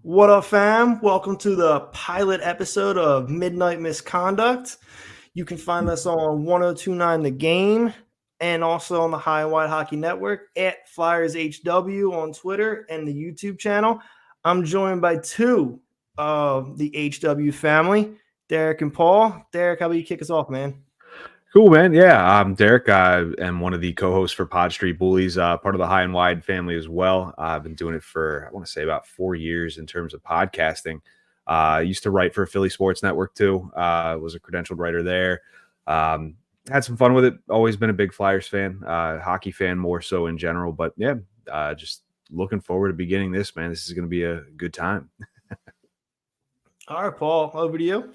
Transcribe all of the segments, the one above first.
What up, fam? Welcome to the pilot episode of Midnight Misconduct. You can find us on 1029 The Game and also on the High and Wide Hockey Network at Flyers HW on Twitter and the YouTube channel. I'm joined by two of the HW family, Derek and Paul. Derek, how about you kick us off, man? Cool, man. Yeah, I'm Derek. I am one of the co-hosts for Pod Street Bullies, part of the High and Wide family as well. I've been doing it for, I want to say, about 4 years in terms of podcasting. I used to write for Philly Sports Network, too. Was a credentialed writer there. Had some fun with it. Always been a big Flyers fan, hockey fan more so in general. But, yeah, just looking forward to beginning this, man. This is going to be a good time. All right, Paul, over to you.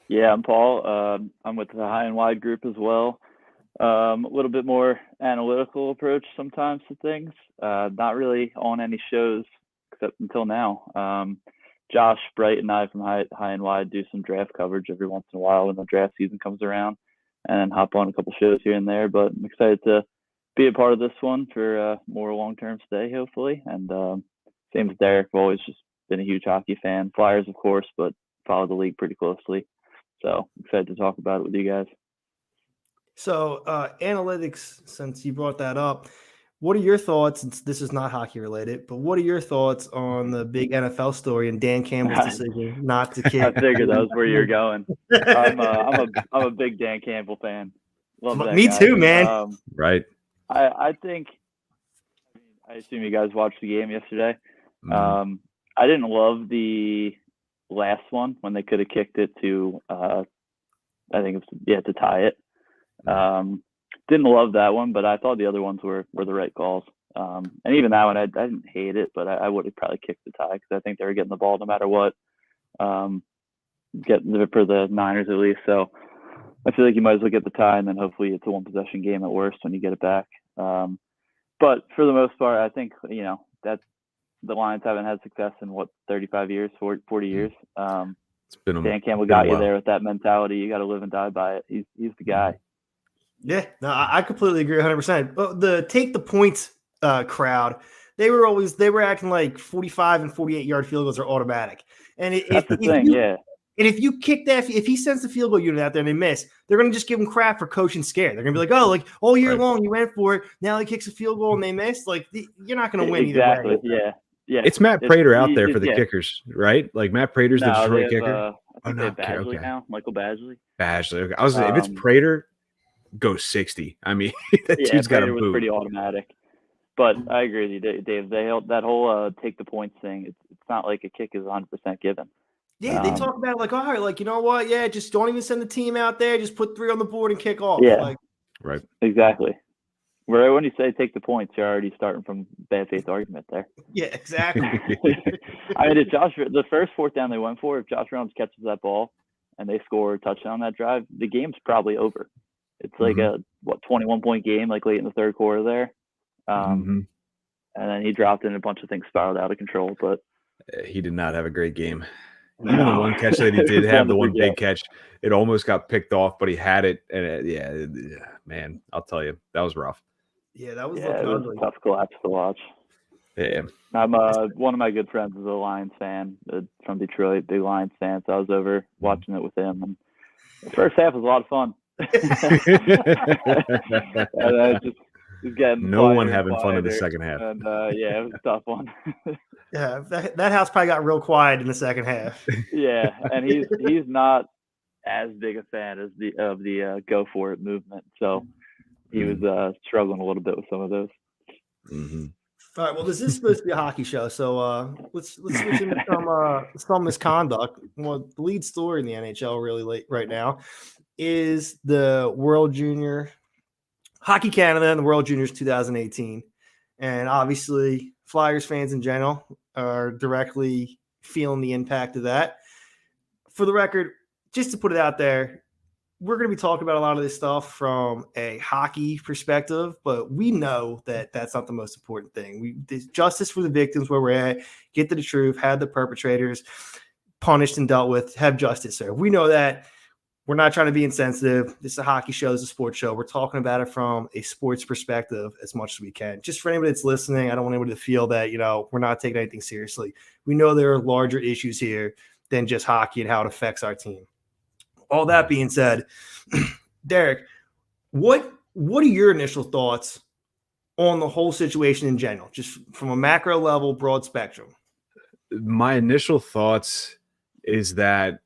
Yeah, I'm Paul. I'm with the High and Wide group as well. A little bit more analytical approach sometimes to things. Not really on any shows except until now. Josh Bright and I from High and Wide do some draft coverage every once in a while when the draft season comes around, and hop on a couple shows here and there. But I'm excited to be a part of this one for more long-term stay, hopefully. And same as Derek, I've always just been a huge hockey fan. Flyers, of course, but follow the league pretty closely. So excited to talk about it with you guys. So analytics, since you brought that up, what are your thoughts? Since this is not hockey related, but what are your thoughts on the big NFL story and Dan Campbell's decision not to kick? I figured that was where you're going. I'm a big Dan Campbell fan. Love that Me guy. too, man. Right. I think. I assume you guys watched the game yesterday. I didn't love the last one when they could have kicked it to I think it's to tie it. Didn't love that one, but I thought the other ones were the right calls. And even that one I didn't hate it, but I would have probably kicked the tie because I think they were getting the ball no matter what. Getting it for the Niners at least. So I feel like you might as well get the tie, and then hopefully it's a one possession game at worst when you get it back. But for the most part, I think that's the Lions haven't had success in 35 years, 40 years. It's been Dan Campbell got you there with that mentality. You got to live and die by it. He's the guy. Yeah, no, I completely agree 100%. The take the points crowd, they were acting like 45 and 48-yard field goals are automatic. And that's the thing, yeah. And if you kick that, if he sends the field goal unit out there and they miss, they're going to just give him crap for coaching scared. They're going to be like, oh, like all year long you went for it. Now he kicks a field goal and they miss. Like you're not going to win exactly. either way. Yeah. Yeah. It's Matt Prater out there for the kickers, right? Like Matt Prater's the Detroit kicker. I think they have Badgley now. Michael Badgley. Okay. If it's Prater, go 60. I mean, that dude's got a boot. Was pretty automatic. But I agree with you, Dave. That whole take the points thing. It's not like a kick is 100% given. Yeah, they talk about it like, all right, like, you know what? Yeah, just don't even send the team out there. Just put 3 on the board and kick off. Yeah, right. Exactly. Where when you say take the points, you're already starting from bad faith argument there. Yeah, exactly. I mean, the first fourth down they went for, if Josh Reynolds catches that ball and they score a touchdown on that drive, the game's probably over. It's like a 21-point game, like late in the third quarter there. And then he dropped in, a bunch of things spiraled out of control. But he did not have a great game. Even the one catch that he did have, the one big catch, it almost got picked off, but he had it. And man, I'll tell you, that was rough. Yeah, that was it was a tough collapse to watch. Yeah. I'm one of my good friends is a Lions fan from Detroit, big Lions fan. So I was over watching it with him. And the first half was a lot of fun. And getting no one having fun in the second half. And it was a tough one. Yeah, that house probably got real quiet in the second half. Yeah, and he's not as big a fan as the go for it movement, so he was struggling a little bit with some of those. All right, well, this is supposed to be a hockey show, so let's switch into some misconduct. Well, the lead story in the NHL really late right now is the World Junior Hockey Canada and the World Juniors 2018, and obviously Flyers fans in general are directly feeling the impact of that. For the record, just to put it out there, we're going to be talking about a lot of this stuff from a hockey perspective, but we know that that's not the most important thing. There's justice for the victims where we're at, get to the truth, have the perpetrators punished and dealt with, have justice served. We know that. we're not trying to be insensitive. This is a hockey show. This is a sports show. We're talking about it from a sports perspective as much as we can. Just for anybody that's listening, I don't want anybody to feel that, we're not taking anything seriously. We know there are larger issues here than just hockey and how it affects our team. All that being said, Derek, what are your initial thoughts on the whole situation in general, just from a macro level, broad spectrum? My initial thoughts is that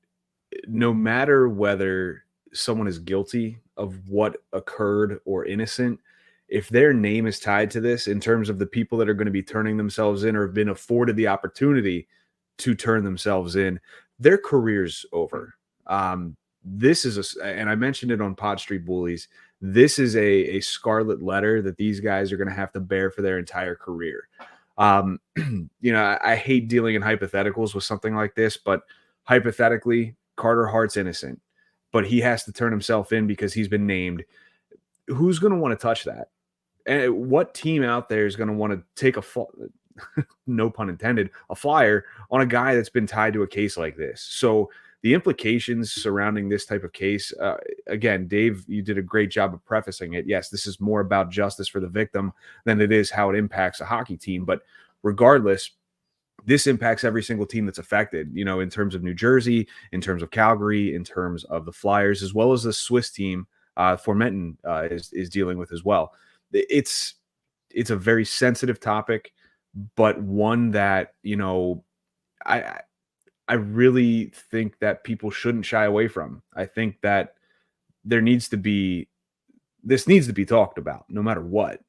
no matter whether someone is guilty of what occurred or innocent, if their name is tied to this in terms of the people that are going to be turning themselves in or have been afforded the opportunity to turn themselves in, their career's over. This is and I mentioned it on Pod Street Bullies, this is a scarlet letter that these guys are going to have to bear for their entire career. I hate dealing in hypotheticals with something like this, but hypothetically, Carter Hart's innocent, but he has to turn himself in because he's been named. Who's going to want to touch that? And what team out there is going to want to take no pun intended, a flyer on a guy that's been tied to a case like this? So the implications surrounding this type of case, again, Dave, you did a great job of prefacing it. Yes, this is more about justice for the victim than it is how it impacts a hockey team. But regardless, this impacts every single team that's affected, in terms of New Jersey, in terms of Calgary, in terms of the Flyers, as well as the Swiss team Formenton is dealing with as well. It's a very sensitive topic, but one that, I really think that people shouldn't shy away from. I think that this needs to be talked about no matter what.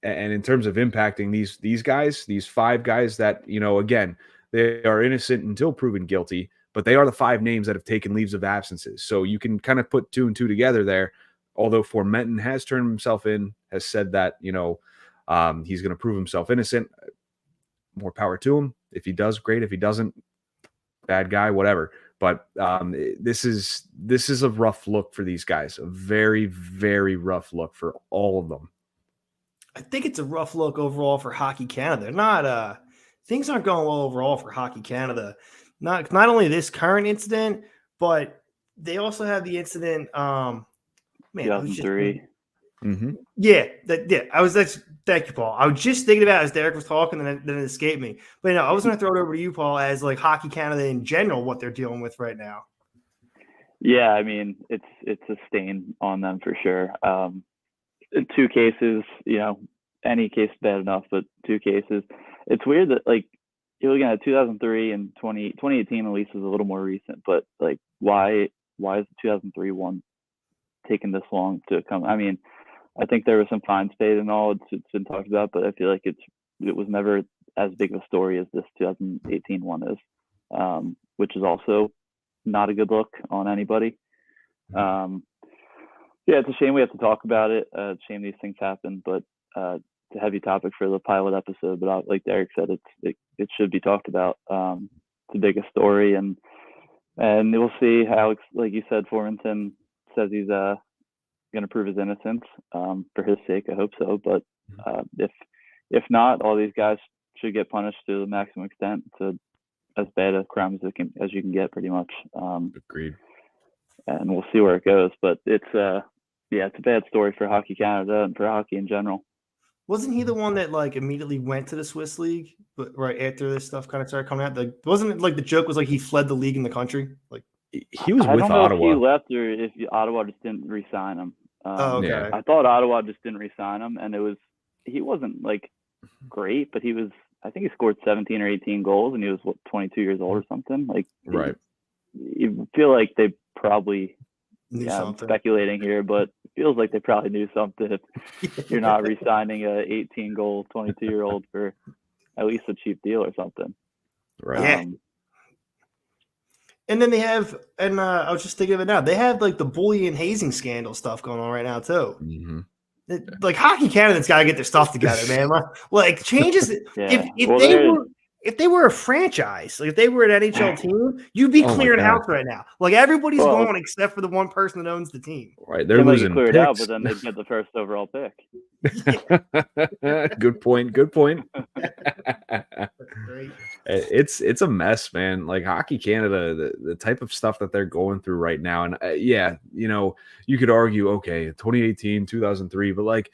And in terms of impacting these guys, these 5 guys that, again, they are innocent until proven guilty, but they are the 5 names that have taken leaves of absences. So you can kind of put 2 and 2 together there. Although Formenton has turned himself in, has said that, he's going to prove himself innocent. More power to him. If he does, great. If he doesn't, bad guy, whatever. But this is a rough look for these guys. A very, very rough look for all of them. I think it's a rough look overall for Hockey Canada. Not things aren't going well overall for Hockey Canada. Not only this current incident, but they also have the incident. 2003. Yeah. Thank you, Paul. I was just thinking about it as Derek was talking, and then it escaped me. But I was going to throw it over to you, Paul, as like Hockey Canada in general, what they're dealing with right now. Yeah, I mean, it's a stain on them for sure. 2 cases, any case is bad enough, but 2 cases. It's weird that you're looking at 2003 and 2018 at least is a little more recent, but why is the 2003 one taking this long to come? I mean, I think there was some fines paid and all. It's been talked about, but I feel like it was never as big of a story as this 2018 one is, which is also not a good look on anybody. Yeah, it's a shame we have to talk about it. It's a shame these things happen, but it's a heavy topic for the pilot episode. But like Derek said, it should be talked about. It's the biggest story, and we'll see. Alex, like you said, Formenton says he's going to prove his innocence for his sake. I hope so. But if not, all these guys should get punished to the maximum extent, to as bad a crime as you can get, pretty much. Agreed. And we'll see where it goes. But it's a bad story for Hockey Canada and for hockey in general. Wasn't he the one that immediately went to the Swiss league, but right after this stuff kind of started coming out? Wasn't it the joke was he fled the league in the country? He was with Ottawa. I don't know if he left or if Ottawa just didn't re-sign him. Okay. Yeah. I thought Ottawa just didn't re-sign him, and he wasn't great, but I think he scored 17 or 18 goals, and he was 22 years old or something. Right. You feel like they probably Knew I'm something. speculating here, but it feels like they probably knew something if you're not re-signing a 18-goal 22-year-old for at least a cheap deal or something. Right. Yeah. And then they have, and I was just thinking of it now, they have the bullying and hazing scandal stuff going on right now too. Mm-hmm. Hockey Canada's got to get their stuff together, man. Changes. Yeah. If they were a franchise, if they were an NHL team, you'd be clearing house right now. Everybody's gone except for the one person that owns the team. Right, they're losing cleared picks. out, but then they'd get the first overall pick. Good point. Great. It's a mess, man. Like Hockey Canada, the type of stuff that they're going through right now. And yeah, you could argue, okay, 2018, 2003, but like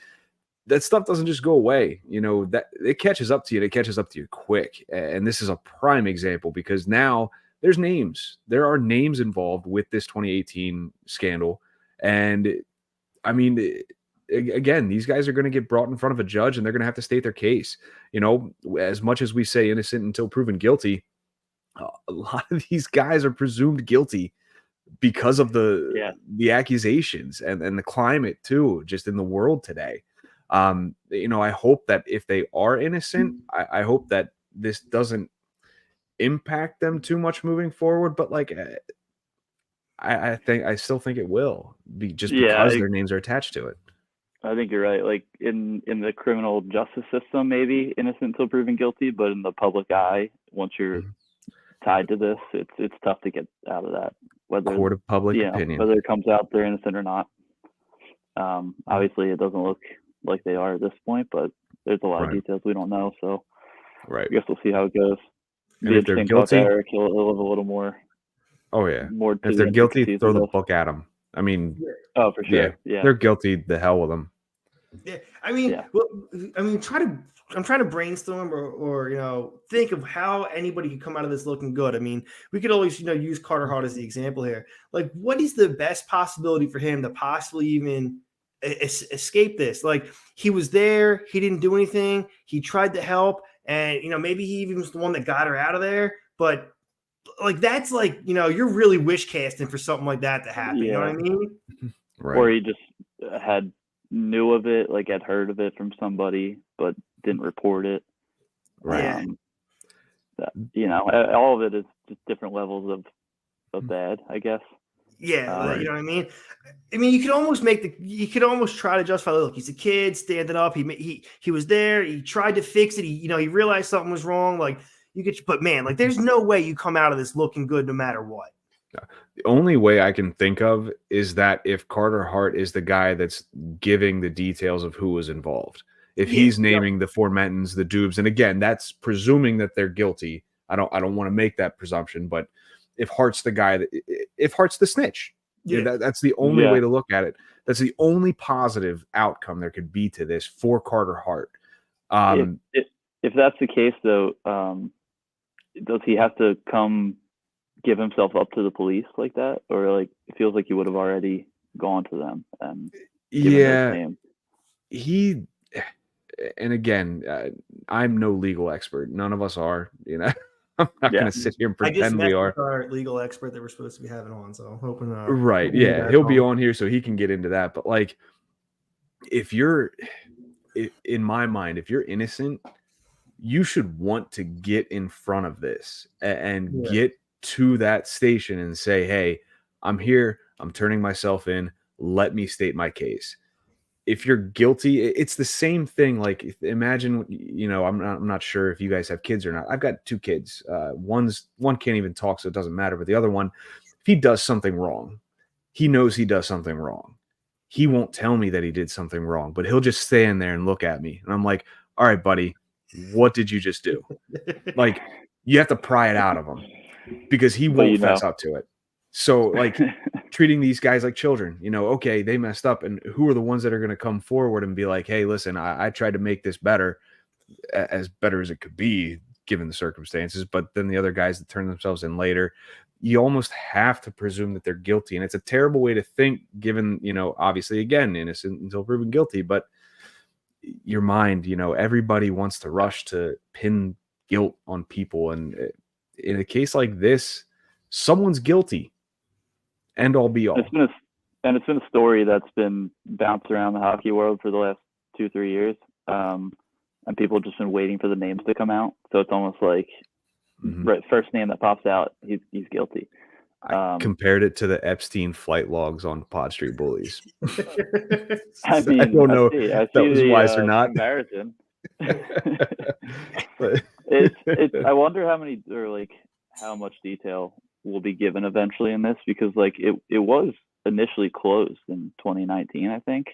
that stuff doesn't just go away. That it catches up to you. And it catches up to you quick. And this is a prime example because now there's names. There are names involved with this 2018 scandal. And I mean, again, these guys are going to get brought in front of a judge and they're going to have to state their case. As much as we say innocent until proven guilty, a lot of these guys are presumed guilty because of the accusations and the climate too, just in the world today. I hope that if they are innocent, I hope that this doesn't impact them too much moving forward. But like, I still think it will be just because their names are attached to it. I think you're right. Like in the criminal justice system, maybe innocent until proven guilty, but in the public eye, once you're tied to this, it's tough to get out of that. Whether court of public opinion, whether it comes out they're innocent or not. Obviously, it doesn't look like they are at this point, but there's a lot of details we don't know. So, I guess we'll see how it goes. And if they're guilty, Eric, he'll have a little more. Oh yeah, more. If they're guilty, throw the book at them. I mean, for sure. Yeah, they're guilty. The hell with them. Yeah, I mean, I'm trying to brainstorm or think of how anybody could come out of this looking good. I mean, we could always use Carter Hart as the example here. Like, what is the best possibility for him to possibly even escape this? Like, he was there, he didn't do anything, he tried to help, and maybe he even was the one that got her out of there. But like, that's like you're really wish casting for something like that to happen. You know what I mean? Right. Or he just knew of it, like had heard of it from somebody, but didn't report it. Right. All of it is just different levels of bad, I guess. Yeah, you know what I mean? I mean, you could almost try to justify, look, he's a kid, standing up. He was there. He tried to fix it. He realized something was wrong. Like but man, like there's no way you come out of this looking good no matter what. The only way I can think of is that if Carter Hart is the guy that's giving the details of who was involved, if he's naming the Formentons, the Dubes, and again, that's presuming that they're guilty. I don't want to make that presumption, but if Hart's the guy, if Hart's the snitch, that's the only way to look at it. That's the only positive outcome there could be to this for Carter Hart. If that's the case, though, does he have to come give himself up to the police like that, or like it feels like he would have already gone to them and given and again, I'm no legal expert, none of us are, I'm not gonna sit here and pretend we are. Our legal expert that we're supposed to be having on, so I'm hoping he'll be on here so he can get into that. But like, in my mind, if you're innocent, you should want to get in front of this and get to that station and say, hey, I'm here, I'm turning myself in, let me state my case. If you're guilty, it's the same thing. Like, imagine, I'm not sure if you guys have kids or not. I've got 2 kids. One can't even talk, so it doesn't matter. But the other one, if he does something wrong, he knows he does something wrong. He won't tell me that he did something wrong, but he'll just stand there and look at me. And I'm like, all right, buddy, what did you just do? Like, you have to pry it out of him because he won't fess up to it. So like treating these guys like children, okay, they messed up, and who are the ones that are going to come forward and be like, hey, listen, I tried to make this better as it could be given the circumstances. But then the other guys that turn themselves in later, you almost have to presume that they're guilty. And it's a terrible way to think given, obviously, again, innocent until proven guilty, but your mind, everybody wants to rush to pin guilt on people. And in a case like this, someone's guilty. End all be all. It's been a story that's been bounced around the hockey world for the last 2-3 years. And people have just been waiting for the names to come out. So it's almost like first name that pops out, he's guilty. I compared it to the Epstein flight logs on Pod Street Bullies. I mean, I don't know if that was wise or not. Comparison. But I wonder how much detail will be given eventually in this, because like it was initially closed in 2019, I think,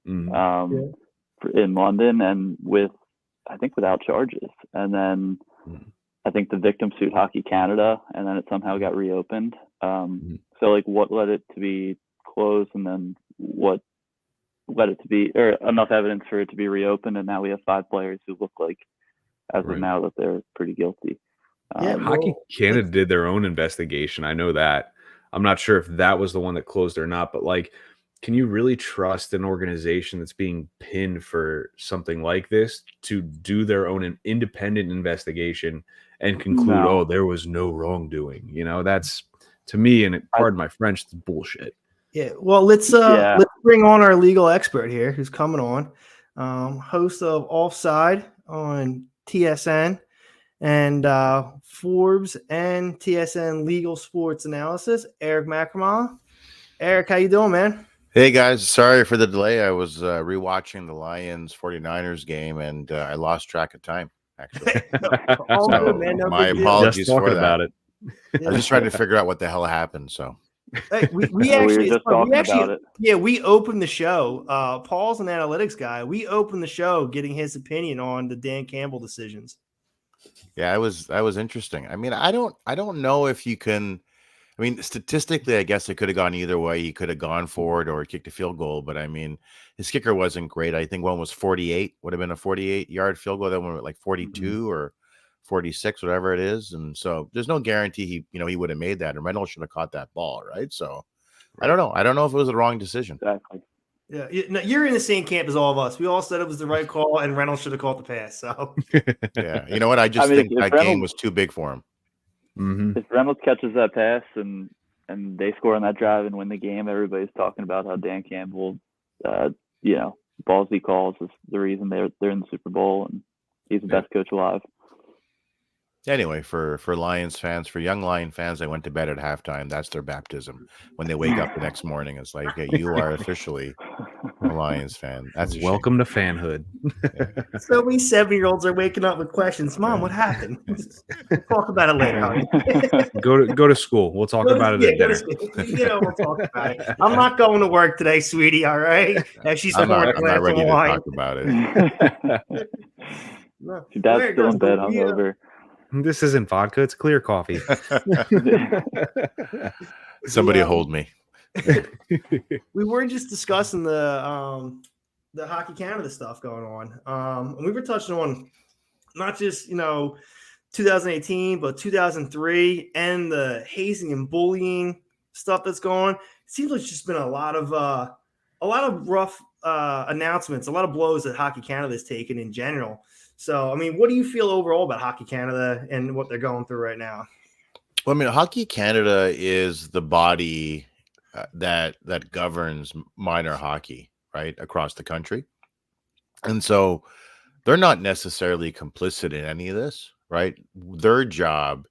in London, and without charges. And then I think the victim sued Hockey Canada, and then it somehow got reopened. So like, what led it to be closed, and then what led it to be, or enough evidence for it to be reopened, and now we have 5 players who look like, as of now, that they're pretty guilty. Hockey Canada did their own investigation. I know that. I'm not sure if that was the one that closed or not, but like, can you really trust an organization that's being pinned for something like this to do their own independent investigation and conclude, oh, there was no wrongdoing? You know, that's, to me, and pardon my French, it's bullshit. Yeah. Well, let's bring on our legal expert here, who's coming on, host of Offside on TSN and Forbes and TSN Legal Sports Analysis, Eric McNamara. Eric, how you doing, man? Hey guys, sorry for the delay. I was rewatching the Lions 49ers game and I lost track of time, actually. Good, man. No my apologies for that. About it. I was just trying to figure out what the hell happened. So hey, we actually about it. Yeah, we opened the show. Paul's an analytics guy. We opened the show getting his opinion on the Dan Campbell decisions. Yeah, that was interesting. I mean, I don't know if you can. I mean, statistically, I guess it could have gone either way. He could have gone forward or kicked a field goal, but I mean, his kicker wasn't great. I think one was 48, would have been a 48-yard field goal. That one was like 42 or 46, whatever it is. And so there's no guarantee he would have made that. And Reynolds should have caught that ball, right? So I don't know. I don't know if it was the wrong decision. Exactly. Yeah, you're in the same camp as all of us. We all said it was the right call, and Reynolds should have caught the pass. So yeah, you know what? I think that game was too big for him. If Reynolds catches that pass and they score on that drive and win the game, everybody's talking about how Dan Campbell, ballsy calls is the reason they're in the Super Bowl, and he's the best coach alive. Anyway, for Lions fans, for young Lion fans, they went to bed at halftime. That's their baptism. When they wake up the next morning, it's like, hey, you are officially a Lions fan. That's welcome to fanhood. Yeah. So many 7-year-olds are waking up with questions. Mom, what happened? We'll talk about it later. Go to school. We'll talk about it at dinner. We'll talk about it. I'm not going to work today, sweetie. All right. She's I'm not ready to talk about it. Your dad's still in bed hungover. This isn't vodka, it's clear coffee. Somebody hold me. We were just discussing the Hockey Canada stuff going on. And we were touching on not just 2018, but 2003 and the hazing and bullying stuff that's going on. It seems like it's just been a lot of rough announcements, a lot of blows that Hockey Canada has taken in general. So, I mean, what do you feel overall about Hockey Canada and what they're going through right now? Well, I mean, Hockey Canada is the body that governs minor hockey, right, across the country. And so they're not necessarily complicit in any of this, right? Their job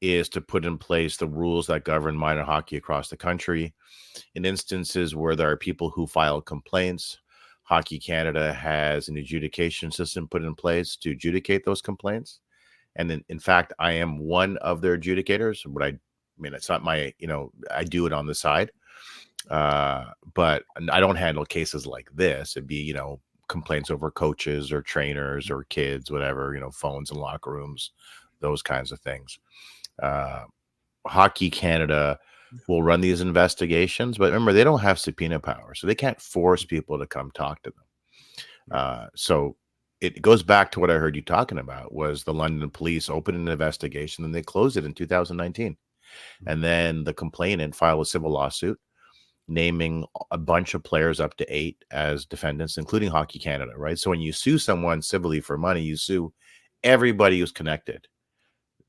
is to put in place the rules that govern minor hockey across the country. In instances where there are people who file complaints, Hockey Canada has an adjudication system put in place to adjudicate those complaints. And in fact, I am one of their adjudicators. It's not my, I do it on the side. But I don't handle cases like this. It'd be, complaints over coaches or trainers or kids, whatever, phones in locker rooms, those kinds of things. Hockey Canada will run these investigations, but remember, they don't have subpoena power, so they can't force people to come talk to them. So it goes back to what I heard you talking about, was the London police opened an investigation and they closed it in 2019. And then the complainant filed a civil lawsuit naming a bunch of players, up to 8, as defendants, including Hockey Canada, right? So when you sue someone civilly for money, you sue everybody who's connected,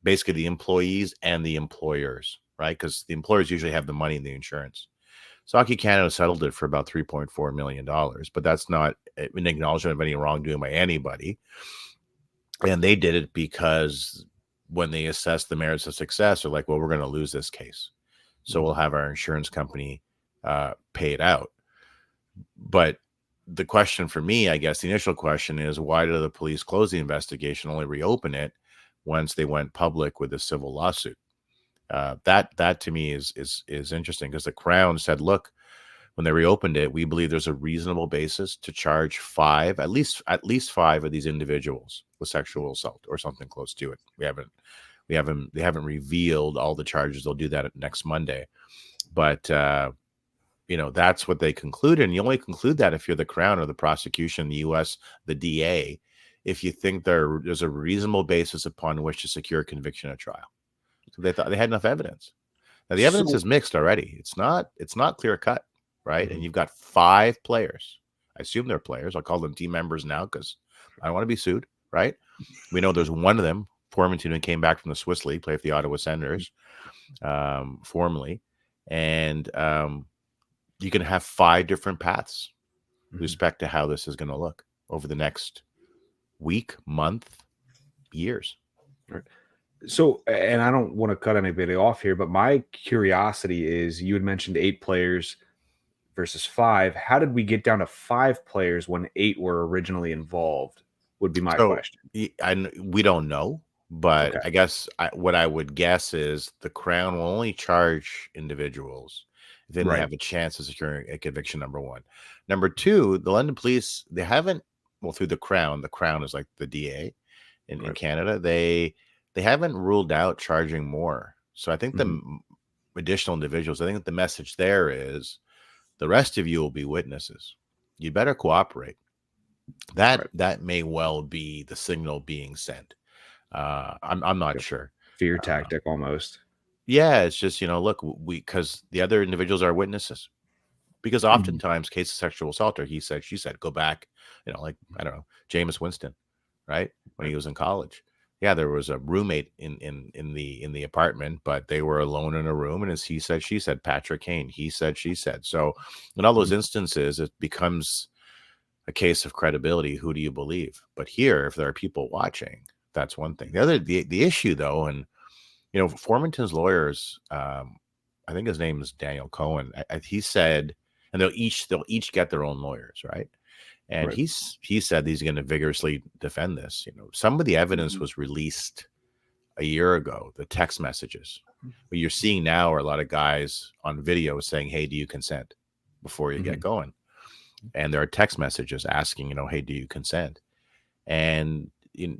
basically the employees and the employers, right? Because the employers usually have the money and the insurance. So Hockey Canada settled it for about $3.4 million, but that's not an acknowledgement of any wrongdoing by anybody. And they did it because when they assessed the merits of success, they're like, well, we're going to lose this case, so we'll have our insurance company pay it out. But the question for me, I guess the initial question is, why did the police close the investigation, only reopen it once they went public with a civil lawsuit? That to me is interesting, because the Crown said, look, when they reopened it, we believe there's a reasonable basis to charge at least 5 of these individuals with sexual assault or something close to it. We haven't They haven't revealed all the charges. They'll do that next Monday. But that's what they concluded. And you only conclude that if you're the Crown or the prosecution, the U.S., the DA, if you think there's a reasonable basis upon which to secure conviction at trial. So they thought they had enough evidence. Now the evidence is mixed already. It's not clear cut, right? Mm-hmm. And you've got 5 players. I assume they're players. I'll call them team members now because I don't want to be sued, right? We know there's one of them, Formanton, who came back from the Swiss League, played for the Ottawa Senators, formerly, and you can have 5 different paths with respect to how this is going to look over the next week, month, years. Right. So, and I don't want to cut anybody off here, but my curiosity is, you had mentioned 8 players versus 5. How did we get down to 5 players when 8 were originally involved? Would be my question. We don't know, but okay. I guess what I would guess is the Crown will only charge individuals if they have a chance of securing a conviction, number 1. Number 2, the London police, they haven't, through the Crown is like the DA in Canada, they haven't ruled out charging more. So I think the additional individuals, I think the message there is the rest of you will be witnesses. You better cooperate. That may well be the signal being sent. I'm not sure. Fear tactic almost. Yeah, it's just, look, because the other individuals are witnesses. Because oftentimes cases of sexual assault, or he said, she said, go back, like, I don't know, Jameis Winston, right? When he was in college. Yeah, there was a roommate in the apartment, but they were alone in a room, and as he said, she said, Patrick Kane, he said, she said. So in all those instances, it becomes a case of credibility. Who do you believe? But here, if there are people watching, that's one thing. The issue though, and Formanton's lawyers, I think his name is Daniel Cohen. He said, and they'll each get their own lawyers, right? And he said he's going to vigorously defend this. Some of the evidence was released a year ago, the text messages. What you're seeing now are a lot of guys on video saying, hey, do you consent before you get going? And there are text messages asking, hey, do you consent? And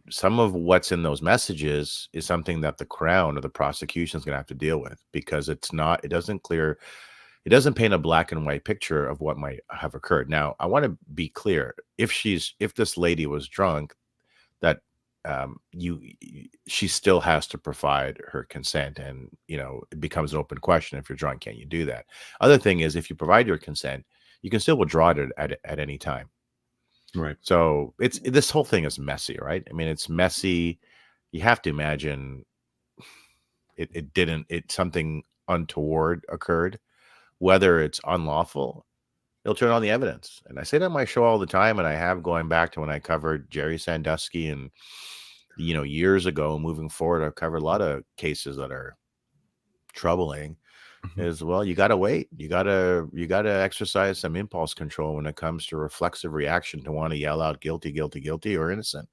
some of what's in those messages is something that the Crown or the prosecution is going to have to deal with, because it doesn't paint a black and white picture of what might have occurred. Now, I want to be clear. If this lady was drunk, that she still has to provide her consent, and it becomes an open question. If you're drunk, can you do that? Other thing is, if you provide your consent, you can still withdraw it at any time. Right. So this whole thing is messy, right? I mean, it's messy. You have to imagine something untoward occurred. Whether it's unlawful, it'll turn on the evidence. And I say that on my show all the time, and I have, going back to when I covered Jerry Sandusky and, years ago, moving forward, I've covered a lot of cases that are troubling. Is, well, you got to wait. You got to exercise some impulse control when it comes to reflexive reaction to want to yell out guilty, guilty, guilty, or innocent.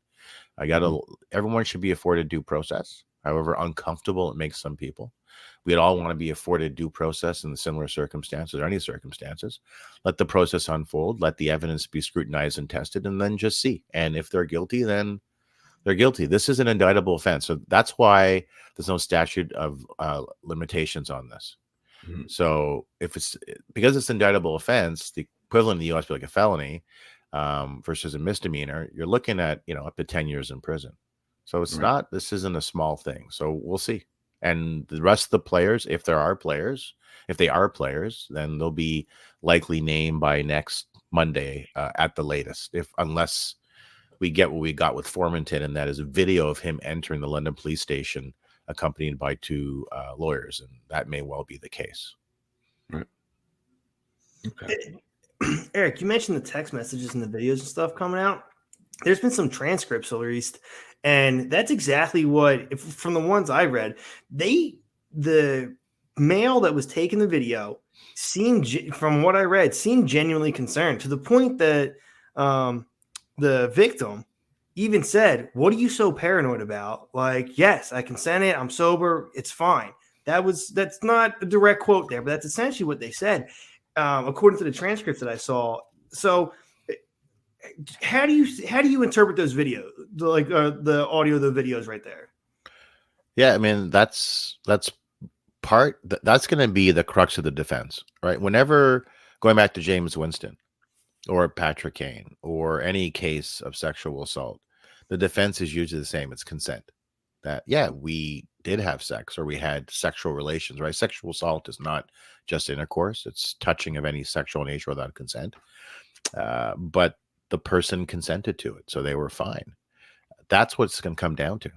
Everyone should be afforded due process, however uncomfortable it makes some people. We'd all want to be afforded due process in similar circumstances or any circumstances. Let the process unfold. Let the evidence be scrutinized and tested, and then just see. And if they're guilty, then they're guilty. This is an indictable offense. So that's why there's no statute of limitations on this. So because it's an indictable offense, the equivalent in the U.S. would be like a felony versus a misdemeanor, you're looking at, up to 10 years in prison. So this isn't a small thing. So we'll see. And the rest of the players, if they are players, then they'll be likely named by next Monday at the latest, unless we get what we got with Formanton, and that is a video of him entering the London police station accompanied by 2 lawyers, and that may well be the case. Right. Okay. Eric, you mentioned the text messages and the videos and stuff coming out. There's been some transcripts released, and that's exactly what, from the ones I read, the male that was taking the video seemed, from what I read, genuinely concerned, to the point that the victim even said, what are you so paranoid about? Like, yes, I consented. I'm sober. It's fine. That's not a direct quote there, but that's essentially what they said, according to the transcripts that I saw. So how do you interpret those videos, the audio of the videos right there? Yeah, I mean that's that's going to be the crux of the defense, right? Whenever going back to James Winston or Patrick Kane or any case of sexual assault, the defense is usually the same. It's consent. That yeah, we did have sex or we had sexual relations, right? Sexual assault is not just intercourse; it's touching of any sexual nature without consent. But the person consented to it, so they were fine. That's what's going to come down to.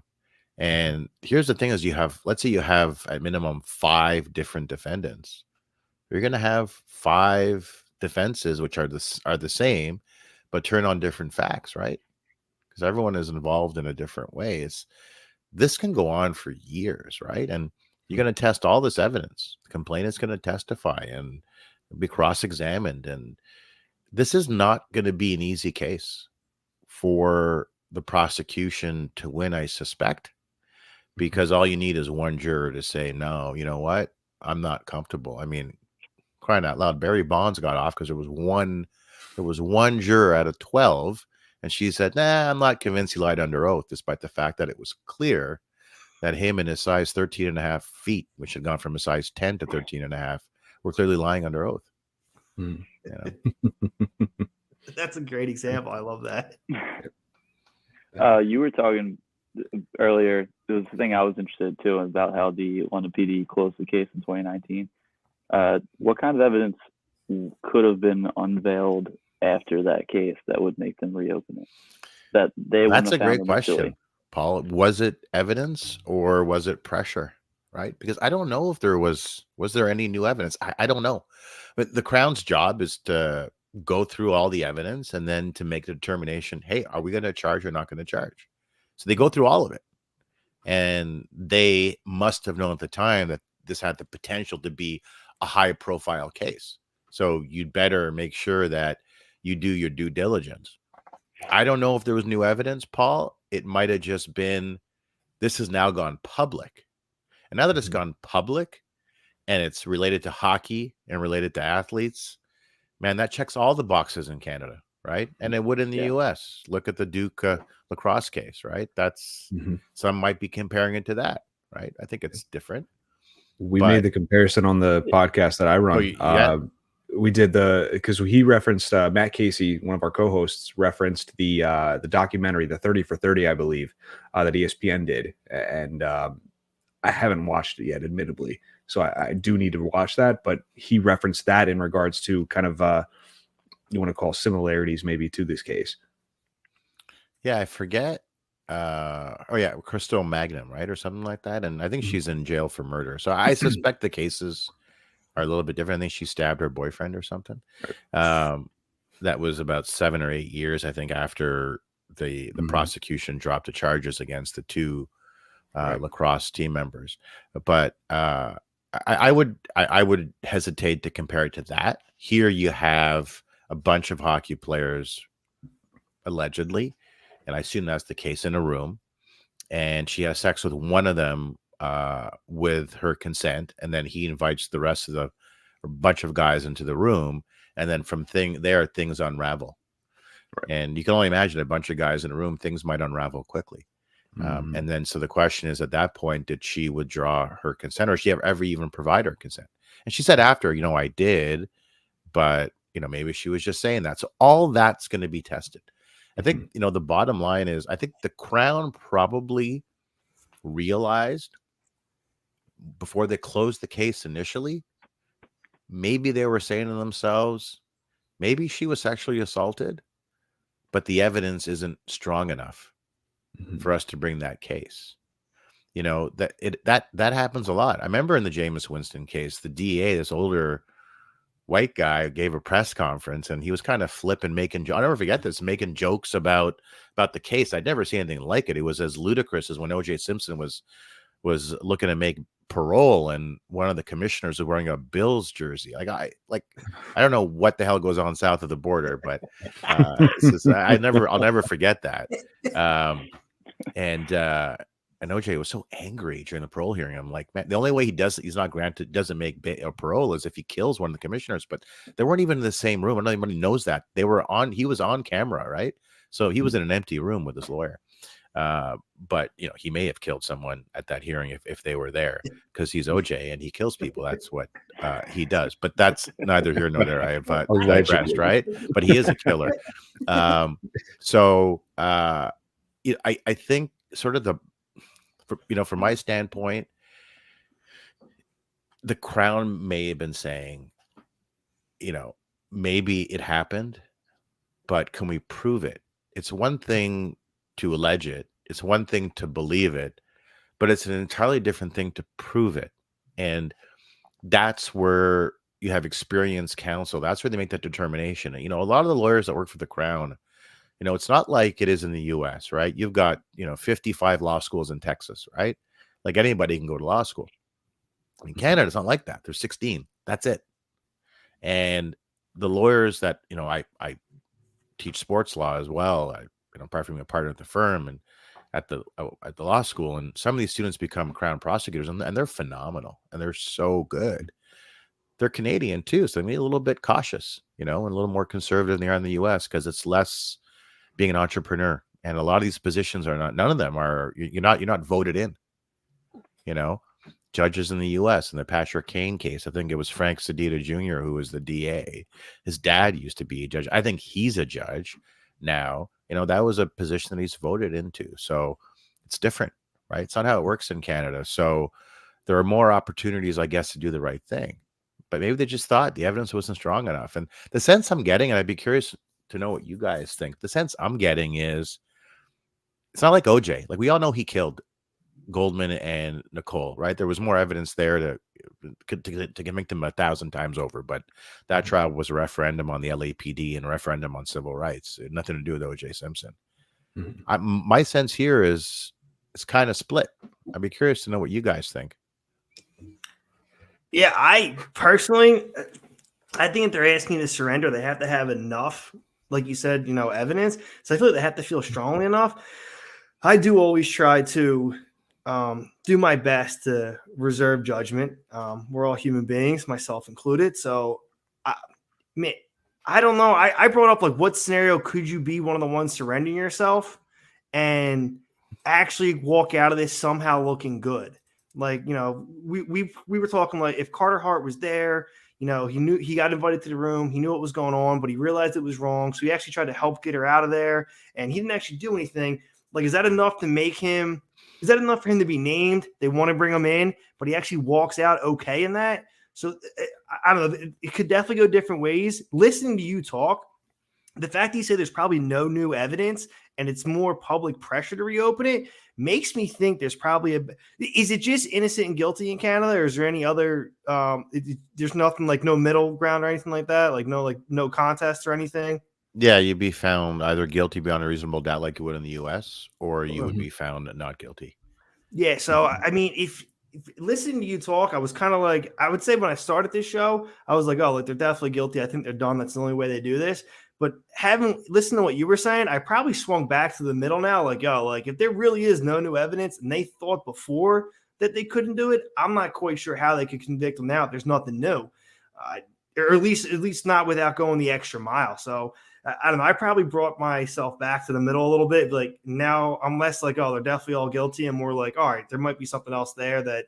And here's the thing: is let's say you have at minimum 5 different defendants. You're going to have 5 defenses, which are the same, but turn on different facts, right? Because everyone is involved in a different way. This can go on for years, right? And you're going to test all this evidence. The complainant's going to testify and be cross-examined, and this is not going to be an easy case for the prosecution to win, I suspect, because all you need is one juror to say, no, you know what? I'm not comfortable. I mean, crying out loud, Barry Bonds got off because there was one juror out of 12, and she said, nah, I'm not convinced he lied under oath, despite the fact that it was clear that him and his size 13 and a half feet, which had gone from a size 10 to 13 and a half, were clearly lying under oath. Mm. That's a great example. I love that. You were talking earlier. There was the thing I was interested in too about how the London PD closed the case in 2019. What kind of evidence could have been unveiled after that case that would make them reopen it? That's a great question, Paul. Was it evidence or was it pressure? Right? Because I don't know if was there any new evidence. I don't know. But the Crown's job is to go through all the evidence and then to make the determination, hey, are we going to charge or not going to charge? So they go through all of it. And they must have known at the time that this had the potential to be a high profile case. So you'd better make sure that you do your due diligence. I don't know if there was new evidence, Paul. It might have just been, this has now gone public. And now that it's gone public and it's related to hockey and related to athletes, man, that checks all the boxes in Canada, right? And it would in the US. Look at the Duke lacrosse case, right? That's some might be comparing it to that, right? I think it's different. We made the comparison on the podcast that I run. We did because he referenced Matt Casey, one of our co-hosts, referenced the documentary, the 30 for 30, I believe, that ESPN did, and I haven't watched it yet, admittedly. So I do need to watch that. But he referenced that in regards to kind of you want to call similarities maybe to this case. Yeah, I forget. Crystal Magnum, right, or something like that, and I think she's in jail for murder. So I suspect the cases are a little bit different. I think she stabbed her boyfriend or something. That was about 7 or 8 years, I think, after the prosecution dropped the charges against the 2 lacrosse team members. But I would hesitate to compare it to that. Here you have a bunch of hockey players, allegedly, and I assume that's the case, in a room, and she has sex with one of them with her consent, and then he invites the rest of the bunch of guys into the room, and then from there things unravel. Right. And you can only imagine a bunch of guys in a room, things might unravel quickly. And then so the question is, at that point, did she withdraw her consent, or did she ever even provide her consent? And she said after, I did, but maybe she was just saying that. So all that's going to be tested. I think, the bottom line is, I think the Crown probably realized before they closed the case initially, maybe they were saying to themselves, maybe she was sexually assaulted, but the evidence isn't strong enough for us to bring that case. That happens a lot. I remember in the Jameis Winston case, the DA, this older white guy, gave a press conference, and he was kind of flipping, I'll never forget this, making jokes about the case. I'd never seen anything like it. It was as ludicrous as when O.J. Simpson was looking to make parole, and one of the commissioners was wearing a Bills jersey. I don't know what the hell goes on south of the border, but I'll never forget that. And OJ was so angry during the parole hearing. I'm like, man, the only way doesn't make a parole is if he kills one of the commissioners. But they weren't even in the same room. I don't know anybody knows that. He was on camera, right? So he was in an empty room with his lawyer. But he may have killed someone at that hearing if they were there, because he's OJ and he kills people. That's what he does. But that's neither here nor there. I have digressed, right? But he is a killer. So I think sort of from my standpoint, the Crown may have been saying, maybe it happened, but can we prove it? It's one thing to allege it. It's one thing to believe it, but it's an entirely different thing to prove it. And that's where you have experienced counsel. That's where they make that determination. A lot of the lawyers that work for the Crown, it's not like it is in the US, right? You've got, 55 law schools in Texas, right? Like anybody can go to law school. In Canada, it's not like that. There's 16. That's it. And the lawyers that, I teach sports law as well. Apart from being a partner at the firm and at the law school, and some of these students become Crown prosecutors, and they're phenomenal, and they're so good. They're Canadian too, so they may be a little bit cautious, and a little more conservative than they are in the US, because it's less being an entrepreneur. And a lot of these positions are not. None of them are. You're not voted in. Judges in the U.S. in the Patrick Kane case, I think it was Frank Sedita Jr. who was the DA. His dad used to be a judge. I think he's a judge now. That was a position that he's voted into. So it's different, right? It's not how it works in Canada. So there are more opportunities, I guess, to do the right thing. But maybe they just thought the evidence wasn't strong enough. And the sense I'm getting, and I'd be curious to know what you guys think, the sense I'm getting is it's not like OJ. Like, we all know he killed Goldman and Nicole, right? There was more evidence there to convict them 1,000 times over, but that trial was a referendum on the LAPD and a referendum on civil rights. It had nothing to do with OJ Simpson. My sense here is it's kind of split. I'd be curious to know what you guys think. Yeah, I personally, I think if they're asking to surrender, they have to have enough, like you said, evidence. So I feel like they have to feel strongly enough. I do always try to do my best to reserve judgment. We're all human beings, myself included. So, I don't know. I brought up, like, what scenario could you be one of the ones surrendering yourself and actually walk out of this somehow looking good? Like, we were talking, like, if Carter Hart was there, he knew he got invited to the room, he knew what was going on, but he realized it was wrong. So he actually tried to help get her out of there, and he didn't actually do anything. Like, is that enough to make him? Is that enough for him to be named? They want to bring him in, but he actually walks out okay in that. So I don't know. It could definitely go different ways. Listening to you talk, the fact that you say there's probably no new evidence and it's more public pressure to reopen it makes me think there's probably is it just innocent and guilty in Canada, or is there any other, there's nothing, like no middle ground or anything like that? Like no contest or anything? Yeah, you'd be found either guilty beyond a reasonable doubt like you would in the US, or you would be found not guilty. Yeah, so I mean, if listening to you talk, I was kind of like, I would say when I started this show, I was like, oh, like, they're definitely guilty. I think they're done. That's the only way they do this. But having listened to what you were saying, I probably swung back to the middle now. Like, yo, like, if there really is no new evidence and they thought before that they couldn't do it, I'm not quite sure how they could convict them now if there's nothing new, or at least not without going the extra mile. So I don't know. I probably brought myself back to the middle a little bit. Like, now I'm less like, oh, they're definitely all guilty, and more like, all right, there might be something else there that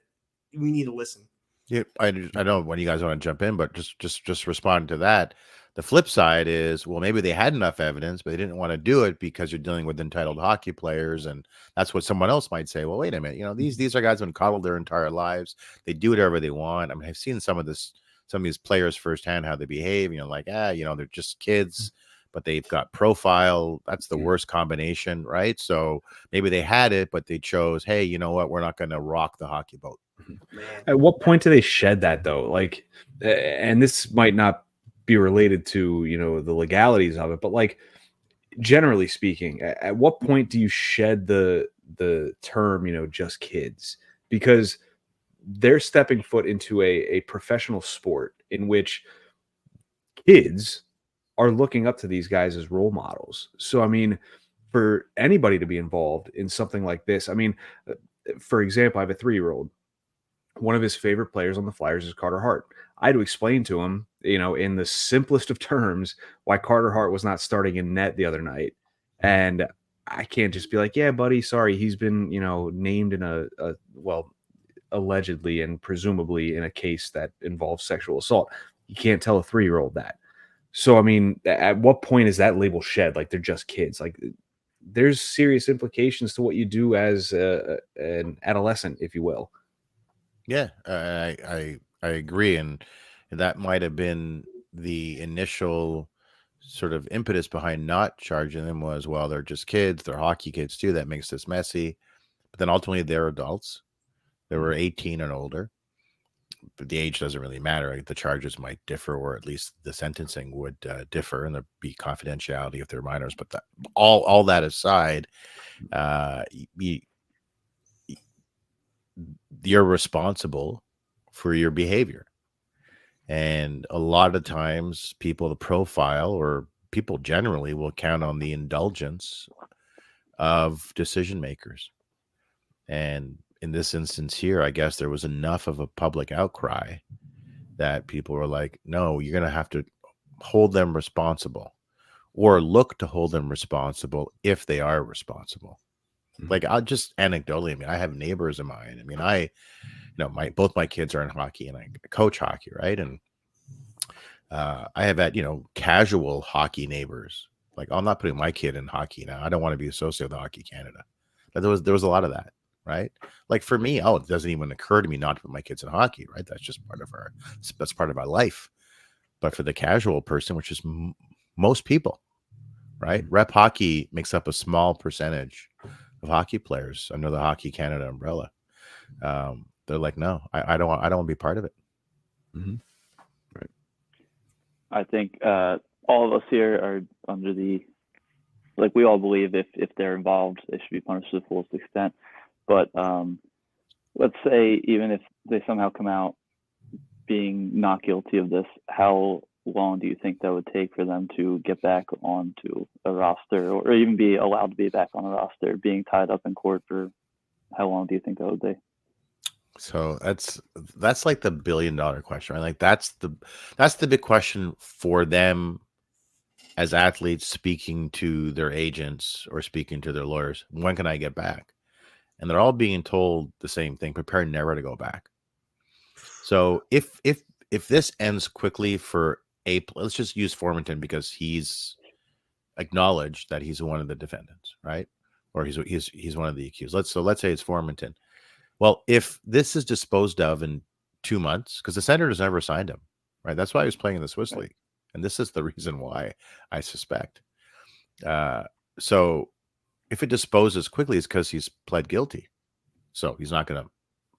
we need to listen. Yeah, I know when you guys want to jump in, but just respond to that. The flip side is, well, maybe they had enough evidence, but they didn't want to do it because you're dealing with entitled hockey players, and that's what someone else might say. Well, wait a minute, these are guys who've been coddled their entire lives. They do whatever they want. I mean, I've seen some of these players firsthand, how they behave. They're just kids, but they've got profile. That's the worst combination, right? So maybe they had it, but they chose, hey, you know what? We're not going to rock the hockey boat. At what point do they shed that, though? Like, and this might not be related to, the legalities of it, but, like, generally speaking, at what point do you shed the term, just kids? Because they're stepping foot into a professional sport in which kids are looking up to these guys as role models. So, I mean, for anybody to be involved in something like this, I mean, for example, I have a 3-year-old. One of his favorite players on the Flyers is Carter Hart. I had to explain to him, in the simplest of terms, why Carter Hart was not starting in net the other night. And I can't just be like, yeah, buddy, sorry, he's been, named in a well, allegedly and presumably in a case that involves sexual assault. You can't tell a 3-year-old that. So, I mean, at what point is that label shed? Like, they're just kids. Like, there's serious implications to what you do as an adolescent, if you will. Yeah, I agree, and that might have been the initial sort of impetus behind not charging them was, well, they're just kids, they're hockey kids too. That makes this messy. But then ultimately, they're adults. They were 18 and older. But the age doesn't really matter. The charges might differ, or at least the sentencing would differ, and there'd be confidentiality if they're minors. But all that aside, you're responsible for your behavior. And a lot of times people, the profile or people generally will count on the indulgence of decision makers. And in this instance here, I guess there was enough of a public outcry that people were like, no, you're going to have to hold them responsible or look to hold them responsible if they are responsible. Like, I'll just anecdotally, I mean, I have neighbors of mine. I mean, both my kids are in hockey and I coach hockey, right? And I have had, casual hockey neighbors. Like, I'm not putting my kid in hockey now. I don't want to be associated with Hockey Canada. But there was a lot of that, right? Like, for me, it doesn't even occur to me not to put my kids in hockey, right? That's just that's part of our life. But for the casual person, which is most people, right? Rep hockey makes up a small percentage of hockey players under the Hockey Canada umbrella. They're like, no, I don't want to be part of it. Mm-hmm. Right. I think all of us here are under we all believe if they're involved, they should be punished to the fullest extent. But let's say even if they somehow come out being not guilty of this, how long do you think that would take for them to get back onto a roster or even be allowed to be back on a roster? Being tied up in court for how long do you think that would be? So that's like the $1 billion question, right? Like that's the big question for them as athletes speaking to their agents or speaking to their lawyers. When can I get back? And they're all being told the same thing: prepare never to go back. So if this ends quickly for let's just use Formanton because he's acknowledged that he's one of the defendants, right? Or he's one of the accused. Let's say it's Formanton. Well, if this is disposed of in 2 months, because the Senators never signed him, right? That's why he was playing in the Swiss League, and this is the reason why, I suspect. So if it disposes quickly, it's because he's pled guilty. So he's not going to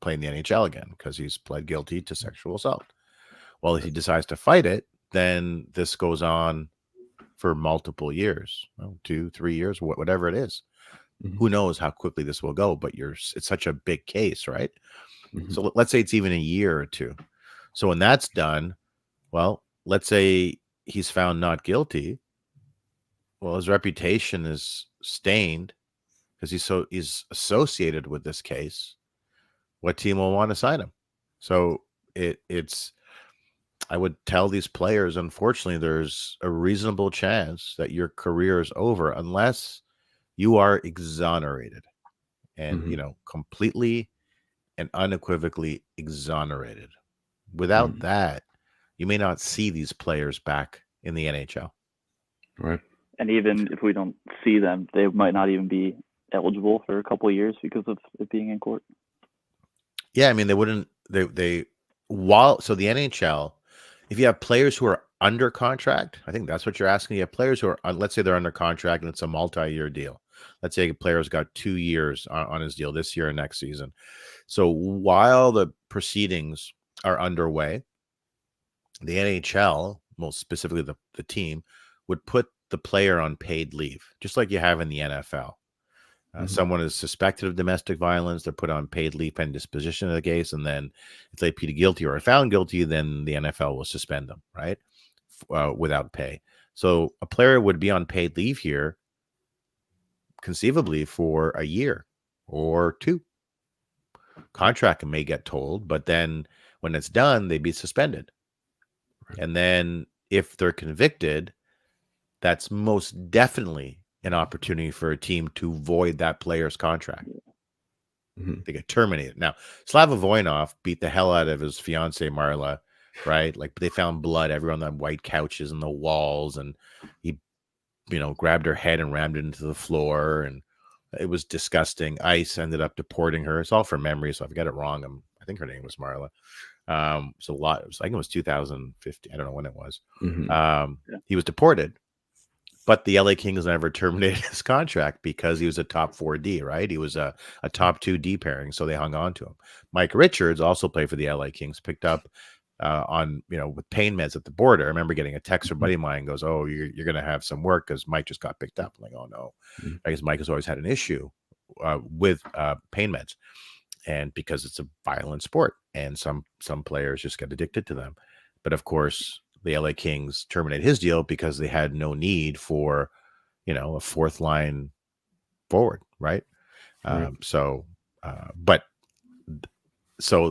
play in the NHL again because he's pled guilty to sexual assault. Well, if he decides to fight it, then this goes on for multiple years, 2, 3 years, whatever it is. Mm-hmm. Who knows how quickly this will go, but it's such a big case, right? Mm-hmm. So let's say it's even a year or 2. So when that's done, well, let's say he's found not guilty. Well, his reputation is stained because he's associated with this case. What team will want to sign him? So it's I would tell these players, unfortunately, there's a reasonable chance that your career is over unless you are exonerated and, mm-hmm. Completely and unequivocally exonerated. Without mm-hmm. that, you may not see these players back in the NHL. Right. And even if we don't see them, they might not even be eligible for a couple of years because of it being in court. Yeah, I mean, they wouldn't. So the NHL, if you have players who are under contract, I think that's what you're asking. You have players who are, let's say they're under contract and it's a multi-year deal. Let's say a player's got 2 years on his deal this year and next season. So while the proceedings are underway, the NHL, most specifically the team, would put the player on paid leave, just like you have in the NFL. Mm-hmm. Someone is suspected of domestic violence, they're put on paid leave pending disposition of the case, and then if they plead guilty or are found guilty, then the NFL will suspend them, right, without pay. So a player would be on paid leave here, conceivably for a year or 2. Contract may get told, but then when it's done, they'd be suspended. Right. And then if they're convicted, that's most definitely an opportunity for a team to void that player's contract. Mhm. They get terminated. Now, Slava Voinov beat the hell out of his fiancee Marla, right? Like they found blood everywhere on the white couches and the walls, and he, grabbed her head and rammed it into the floor, and it was disgusting. ICE ended up deporting her. It's all from memory, so if I got it wrong, I think her name was Marla. So a lot. I think it was 2015. I don't know when it was. Mhm. He was deported, but the LA Kings never terminated his contract because he was a top 4D, right? He was a top 2D pairing, so they hung on to him. Mike Richards also played for the LA Kings, picked up with pain meds at the border. I remember getting a text from a buddy of mine, goes, "Oh, you're going to have some work because Mike just got picked up." I'm like, "Oh no," I guess Mike has always had an issue with pain meds, and because it's a violent sport, and some players just get addicted to them. But of course, the LA Kings terminated his deal because they had no need for, a fourth line forward, right? Right. So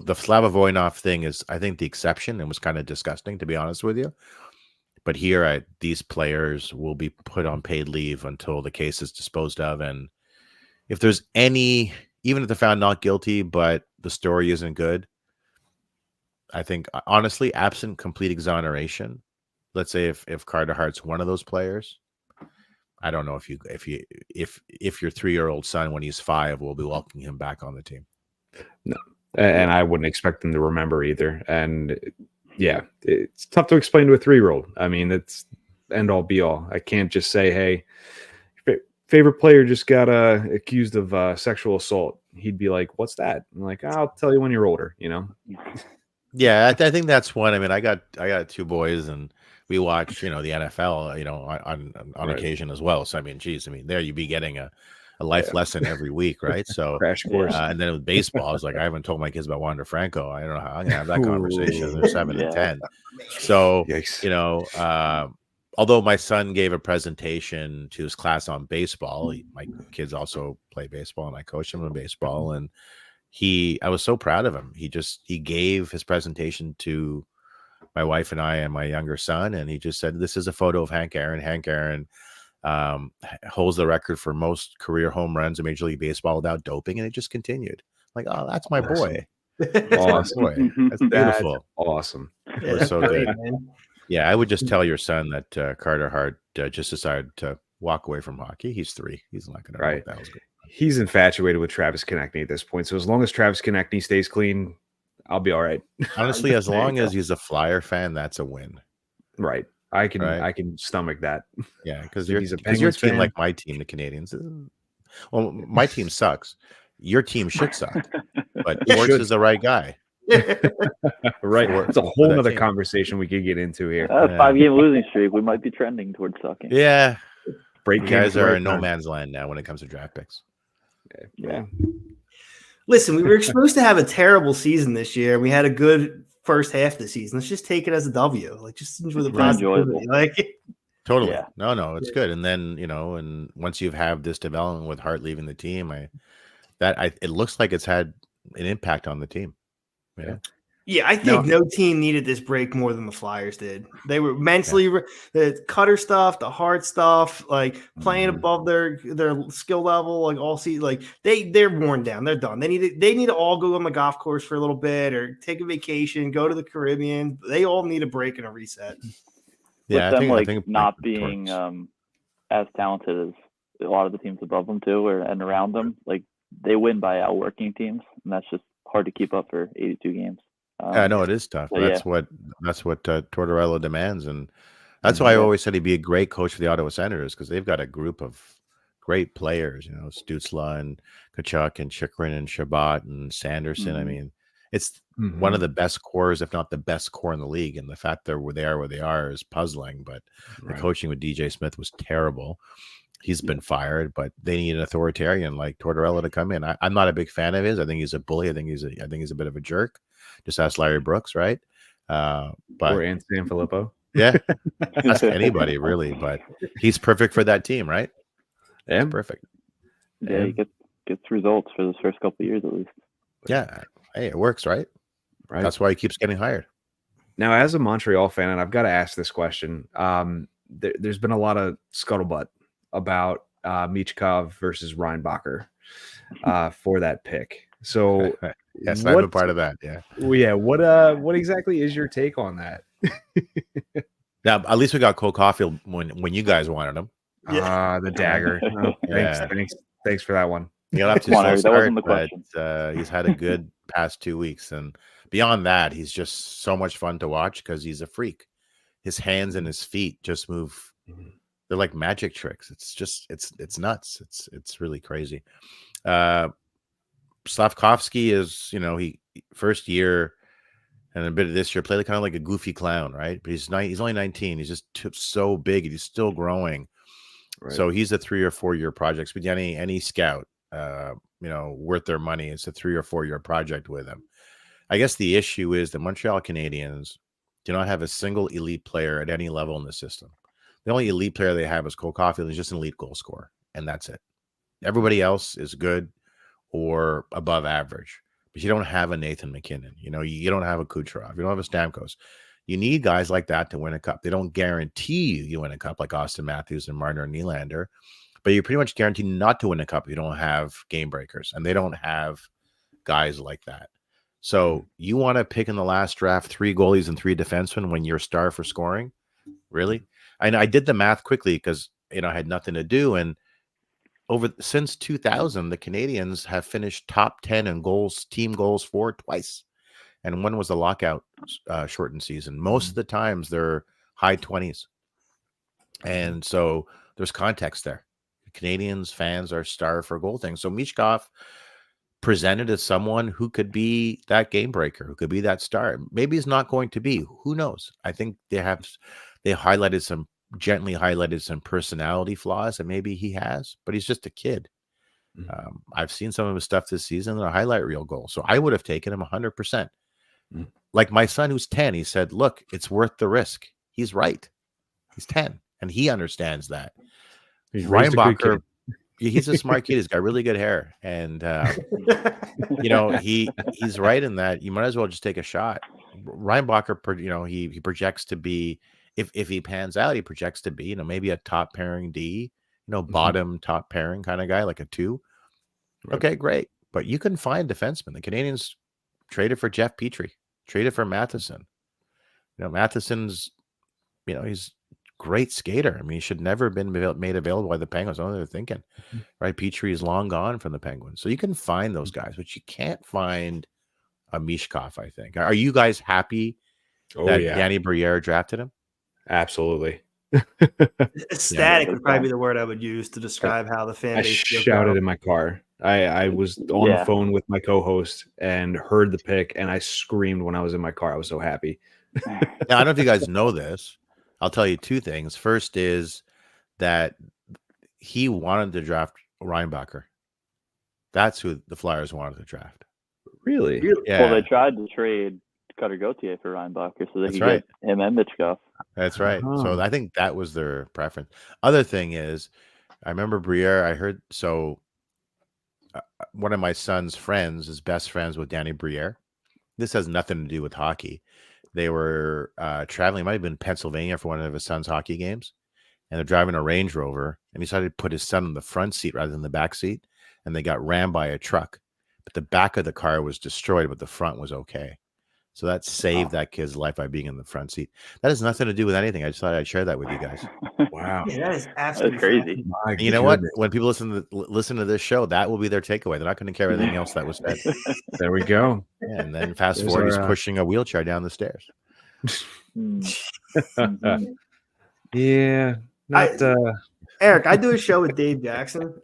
the Slava Voinov thing is, I think, the exception, and was kind of disgusting, to be honest with you. But here, these players will be put on paid leave until the case is disposed of. And if there's any, even if they're found not guilty, but the story isn't good, I think, honestly, absent complete exoneration, let's say if Carter Hart's one of those players, I don't know if your 3-year-old son, when he's 5, will be welcoming him back on the team. No, and I wouldn't expect them to remember either. And yeah, it's tough to explain to a 3-year-old. I mean, it's end all be all. I can't just say, "Hey, favorite player just got accused of sexual assault." He'd be like, "What's that?" I'm like, "I'll tell you when you're older." Yeah, I think that's one. I mean, I got 2 boys, and we watch, the NFL, on Right. occasion as well. So I mean, geez, there you'd be getting a life lesson every week, right? So Crash course. and then with baseball, I was like, I haven't told my kids about Wander Franco. I don't know how I'm gonna have that conversation. They're 7 and 10. So Yikes. although my son gave a presentation to his class on baseball, my kids also play baseball, and I coach them in baseball, and I was so proud of him. He gave his presentation to my wife and I and my younger son, and he just said, "This is a photo of Hank Aaron. Hank Aaron holds the record for most career home runs in Major League Baseball without doping," and it just continued. Like, oh, that's my boy. That's my boy. That's beautiful. That's awesome. It was so good. Yeah, I would just tell your son that Carter Hart just decided to walk away from hockey. He's 3. He's not going to know what that was good. He's infatuated with Travis Konechny at this point. So as long as Travis Konechny stays clean, I'll be all right. Honestly, as long as he's a Flyer fan, that's a win. Right. I can stomach that. Yeah, because your team, like my team, the Canadians. Well, my team sucks. Your team should suck, but Schwartz is the right guy. Right. It's a whole other conversation we could get into here. 5-game losing streak. We might be trending towards sucking. Yeah. Break guys are in no man's land now when it comes to draft picks. Yeah. Listen, we were supposed to have a terrible season this year. We had a good first half of the season. Let's just take it as a W. Like, just enjoy the positivity. Totally. Yeah. No, it's good. And then, and once you have this development with Hart leaving the team, it looks like it's had an impact on the team. Yeah, I think no team needed this break more than the Flyers did. They were mentally the Cutter stuff, the hard stuff, like playing above their skill level, like all season. Like they're worn down. They're done. They need to all go on the golf course for a little bit or take a vacation, go to the Caribbean. They all need a break and a reset. Yeah, I think not being as talented as a lot of the teams above them too, and around them, like they win by outworking teams, and that's just hard to keep up for 82 games. I know it is tough. That's what Tortorella demands, and that's why I always said he'd be a great coach for the Ottawa Senators, because they've got a group of great players. Stutzla and Kachuk and Chikrin and Shabbat and Sanderson. I mean, it's one of the best cores, if not the best core in the league. And the fact that where they are is puzzling. But the coaching with DJ Smith was terrible. He's been fired, but they need an authoritarian like Tortorella to come in. I'm not a big fan of his. I think he's a bully. I think he's a bit of a jerk. Just ask Larry Brooks, right? Or Anthony Filippo. Yeah, ask anybody really. But he's perfect for that team, right? Yeah, perfect. Yeah, he gets results for those first couple of years at least. Yeah, hey, it works, right? That's why he keeps getting hired. Now, as a Montreal fan, and I've got to ask this question, there's been a lot of scuttlebutt about Michkov versus Reinbacher for that pick. So yes, I'm a part of that. Yeah. Yeah. What exactly is your take on that? Now, at least we got Cole Caulfield when you guys wanted him. The dagger. Oh, Yeah. Thanks for that one. He got off to Come on, a Eric, slow that wasn't start, the question. but he's had a good past 2 weeks, and beyond that, he's just so much fun to watch because he's a freak. His hands and his feet just move. They're like magic tricks. It's just it's nuts. It's really crazy. Slavkovsky is, he first year and a bit of this year played kind of like a goofy clown, right? But he's only 19. He's just so big and he's still growing. Right. So he's a 3 or 4 year project. But any scout, worth their money, it's a 3 or 4 year project with him. I guess the issue is the Montreal Canadiens do not have a single elite player at any level in the system. The only elite player they have is Cole Caulfield. He's just an elite goal scorer, and that's it. Everybody else is good or above average, but you don't have a Nathan McKinnon. You don't have a Kucherov. You don't have a Stamkos. You need guys like that to win a cup. They don't guarantee you win a cup like Austin Matthews and Marner Nylander, but you're pretty much guaranteed not to win a cup if you don't have game breakers, and they don't have guys like that. So you want to pick in the last draft 3 goalies and 3 defensemen when you're star for scoring? Really? I did the math quickly because I had nothing to do, and since 2000, the Canadiens have finished top 10 in goals, team goals for twice, and one was the lockout shortened season. Most of the times they're high 20s, and so there's context there. The Canadiens fans are starved for goal things. So Michkov presented as someone who could be that game breaker, who could be that star. Maybe he's not going to be. Who knows? I think they gently highlighted some personality flaws that maybe he has, but he's just a kid. I've seen some of his stuff this season in a highlight reel goal. So I would have taken him 100%. Like my son who's 10, he said, look, it's worth the risk. He's right. He's 10 and he understands that. Reinbacher, he's a smart kid. He's got really good hair. And, he's right in that you might as well just take a shot. Reinbacher, he projects to be, if he pans out, he projects to be, maybe a top pairing D, bottom top pairing kind of guy, like a 2. Right. Okay, great. But you can find defensemen. The Canadiens traded for Jeff Petrie, traded for Matheson. Matheson's, he's great skater. I mean, he should never have been made available by the Penguins. I don't know what they're thinking, right? Petrie is long gone from the Penguins. So you can find those guys, but you can't find a Michkov, I think. Are you guys happy that Danny Briere drafted him? Absolutely. Ecstatic would probably be the word I would use to describe how the fan base shouted in my car. I was on the phone with my co-host and heard the pick, and I screamed when I was in my car. I was so happy. Now, I don't know if you guys know this. I'll tell you 2 things. First is that he wanted to draft Reinbacher. That's who the Flyers wanted to draft. Really? Yeah. Well, they tried to trade Cutter Gauthier for Reinbacher so they could get him and Michkov. That's right. So I think that was their preference. Other thing is, I remember Briere. I heard one of my son's friends is best friends with Danny Briere. This has nothing to do with hockey. They were traveling. It might have been Pennsylvania for one of his son's hockey games, and they're driving a Range Rover. And he decided to put his son in the front seat rather than the back seat, and they got rammed by a truck. But the back of the car was destroyed, but the front was okay. So that saved that kid's life by being in the front seat. That has nothing to do with anything. I just thought I'd share that with you guys. Wow. Yeah, that is absolutely crazy. And you know what? When people listen to this show, that will be their takeaway. They're not going to care anything else that was said. There we go. Yeah, and then fast forward, he's pushing a wheelchair down the stairs. Yeah. Eric, I do a show with Dave Jackson.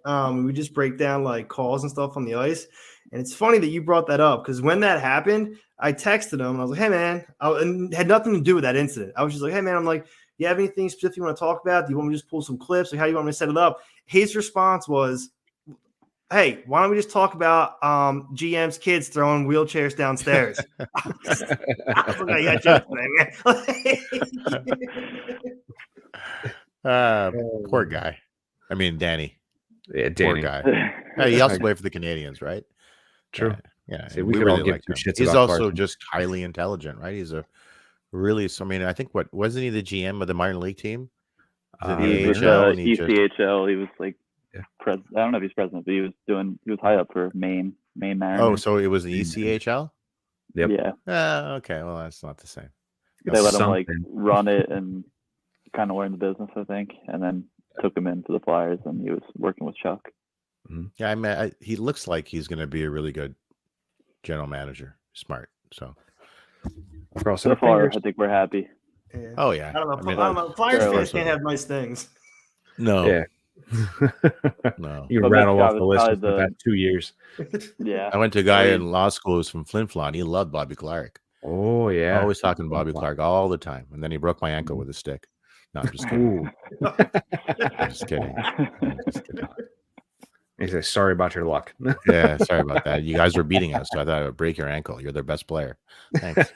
We just break down like calls and stuff on the ice. And it's funny that you brought that up because when that happened, I texted him and I was like, hey, man, and it had nothing to do with that incident. I was just like, hey, man, I'm like, you have anything specific you want to talk about? Do you want me to just pull some clips? Like, how do you want me to set it up? His response was, hey, why don't we just talk about GM's kids throwing wheelchairs downstairs? I was like, yeah, just, man. Poor guy. I mean, Danny. Yeah, Danny. Poor guy. He also played for the Canadiens, right? True. Yeah. See, we could all give 2 shits. He's about also Carson. just highly intelligent, right? He's I think wasn't he the GM of the minor league team? He was ECHL. He was like I don't know if he's president, but he was high up for Maine Mariners. Oh, so it was the ECHL? Yep. Yeah. Okay. Well, that's not the same. They let him like Something. run it and kind of learn the business, I think, and then took him into the Flyers, and he was working with Chuck. Yeah, I mean, he looks like he's going to be a really good general manager. Smart. So So far, I think we're happy. Yeah. Oh yeah. I don't know. mean, I don't know. Flyers Sure, fans can't have nice things. no. Yeah. No. You But rattle Mitch off Scott the was list probably for the past 2 years. Yeah. I went to a guy in law school who's from Flin Flon. He loved Bobby Clark. Oh yeah. Always talking Bobby Clark all the time. And then he broke my ankle with a stick. No, I'm just kidding. Ooh. I'm just kidding. I'm just kidding. He says, "Sorry about your luck." Yeah, sorry about that. You guys were beating us, so I thought I would break your ankle. You're their best player. Thanks.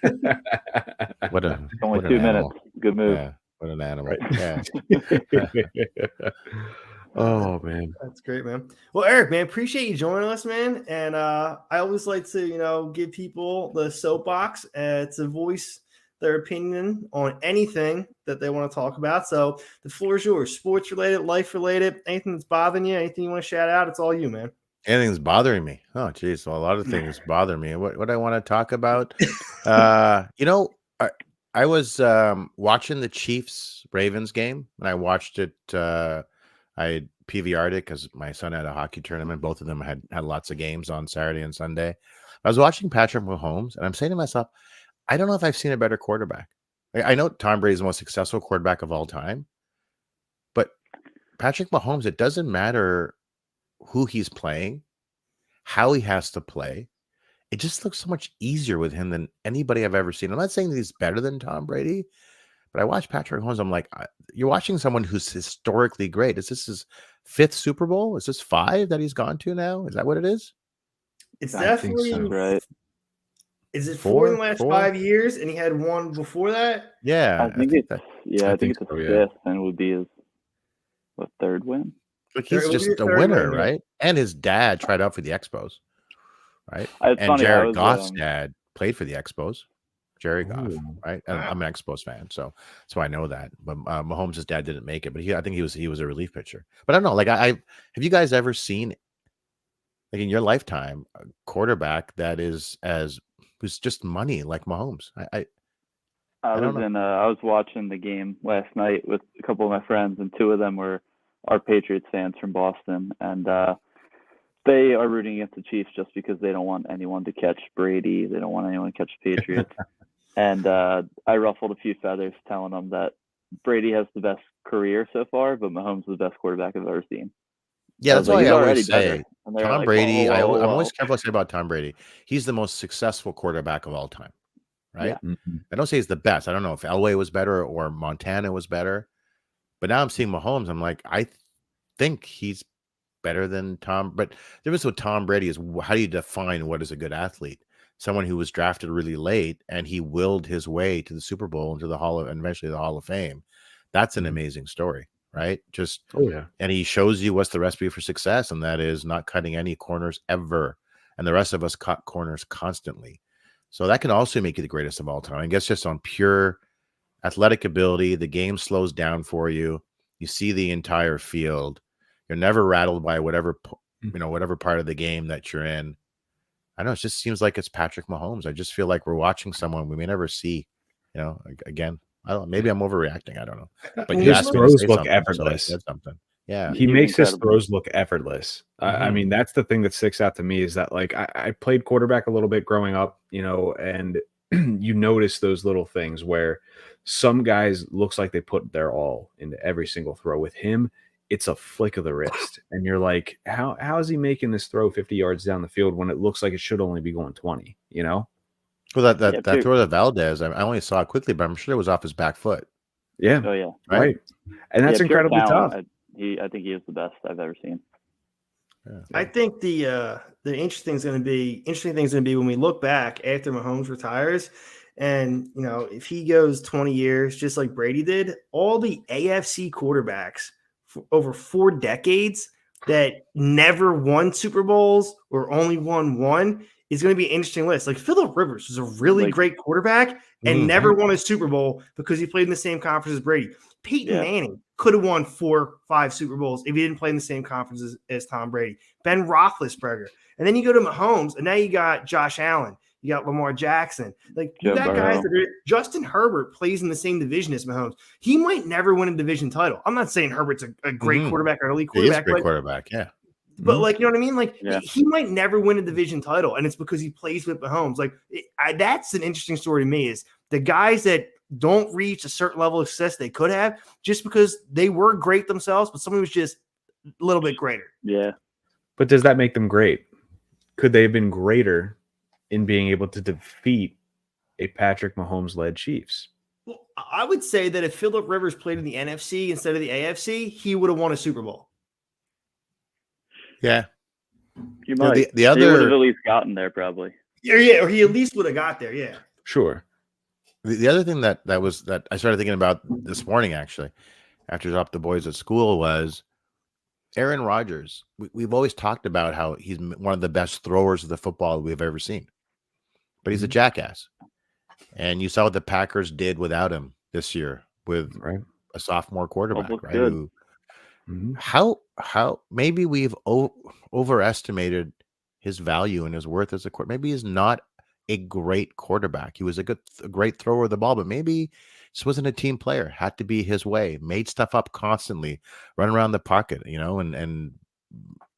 What a Only what 2 an minutes. animal. Good move. Yeah, what an animal. Yeah. Oh man. That's great, man. Well, Eric, man, appreciate you joining us, man. And I always like to, give people the soapbox to voice their opinion on anything that they want to talk about. So the floor is yours. Sports related, life related, anything that's bothering you, anything you want to shout out, it's all you, man. Anything's bothering me. Oh, geez. Well, a lot of things bother me. What I want to talk about? I was watching the Chiefs Ravens game, and I watched it. I had PVR'd it because my son had a hockey tournament. Both of them had lots of games on Saturday and Sunday. I was watching Patrick Mahomes, and I'm saying to myself, I don't know if I've seen a better quarterback. I know Tom Brady is the most successful quarterback of all time, but Patrick Mahomes, it doesn't matter who he's playing, how he has to play. It just looks so much easier with him than anybody I've ever seen. I'm not saying that he's better than Tom Brady, but I watch Patrick Mahomes. I'm like, you're watching someone who's historically great. Is this his 5th Super Bowl? Is this 5 that he's gone to now? Is that what it is? It's I think definitely so. Right. Is it 4 in the last Four? 5 years, and he had one before that? Yeah, I think it's a so, yeah. 5th, and it would be his 3rd win. Like he's It would be just the a third winner, win, yeah. right? And his dad tried out for the Expos, right? It's And funny, I Jared was, Goff's dad played for the Expos. Jerry Goff, Ooh. right? And I'm an Expos fan, so I know that. But Mahomes' dad didn't make it, but I think he was a relief pitcher. But I don't know. Like I have you guys ever seen, like in your lifetime, a quarterback that is who's just money like Mahomes? I was watching the game last night with a couple of my friends, and 2 of them were our Patriots fans from Boston, and they are rooting against the Chiefs just because they don't want anyone to catch Brady. They don't want anyone to catch the Patriots. And I ruffled a few feathers telling them that Brady has the best career so far, but Mahomes is the best quarterback I've ever seen. Yeah, that's why I always say Tom Tom Brady. I'm always careful to say about Tom Brady. He's the most successful quarterback of all time, right? Yeah. I don't say he's the best. I don't know if Elway was better or Montana was better, but now I'm seeing Mahomes. I'm like, I think he's better than Tom. But the difference with Tom Brady is how do you define what is a good athlete? Someone who was drafted really late and he willed his way to the Super Bowl and to the and eventually the Hall of Fame. That's an amazing story, right? And he shows you what's the recipe for success, and that is not cutting any corners ever. And the rest of us cut corners constantly. So that can also make you the greatest of all time. I guess just on pure athletic ability, the game slows down for you. You see the entire field. You're never rattled by whatever part of the game that you're in. I know it just seems like it's Patrick Mahomes. I just feel like we're watching someone we may never see. Again, I don't know. Maybe I'm overreacting. I don't know. But you his asked me to throws say look something, so I effortless. said something. Yeah, He He's makes his incredible. throws look effortless. I mean, that's the thing that sticks out to me is that like I played quarterback a little bit growing up, and you notice those little things where some guys looks like they put their all into every single throw. With him, it's a flick of the wrist, and you're like, how is he making this throw 50 yards down the field when it looks like it should only be going 20? Well, that throw to Valdez, I only saw it quickly, but I'm sure it was off his back foot. Yeah. Oh yeah. Right. And that's incredibly tough. I think he is the best I've ever seen. Yeah. I think the interesting thing's going to be when we look back after Mahomes retires, and if he goes 20 years just like Brady did, all the AFC quarterbacks for over 4 decades that never won Super Bowls or only won one is going to be an interesting list. Like Phillip Rivers was a really great quarterback and never won a Super Bowl because he played in the same conference as Brady. Peyton Manning could have won 4-5 Super Bowls if he didn't play in the same conference as Tom Brady. Ben Roethlisberger. And then you go to Mahomes, and now you got Josh Allen. You got Lamar Jackson. Like, you got guys that are – Justin Herbert plays in the same division as Mahomes. He might never win a division title. I'm not saying Herbert's a great quarterback or an elite quarterback. He is a great quarterback, yeah. But, like, you know what I mean? Like, he might never win a division title, and it's because he plays with Mahomes. Like, that's an interesting story to me is the guys that don't reach a certain level of success they could have just because they were great themselves, but somebody was just a little bit greater. Yeah. But does that make them great? Could they have been greater in being able to defeat a Patrick Mahomes-led Chiefs? Well, I would say that if Phillip Rivers played in the NFC instead of the AFC, he would have won a Super Bowl. Yeah. You might. The He would other have at least gotten there, probably. Yeah, or he at least would have got there, yeah. Sure. the other thing that I started thinking about this morning, actually, after I dropped the boys at school, was Aaron Rodgers. We've always talked about how he's one of the best throwers of the football we've ever seen, but he's a jackass. And you saw what the Packers did without him this year with a sophomore quarterback, right? Who, how maybe we've overestimated his value and his worth as a quarterback. Maybe he's not a great quarterback. He was a great thrower of the ball, but maybe this wasn't a team player. Had to be his way. Made stuff up constantly, run around the pocket, and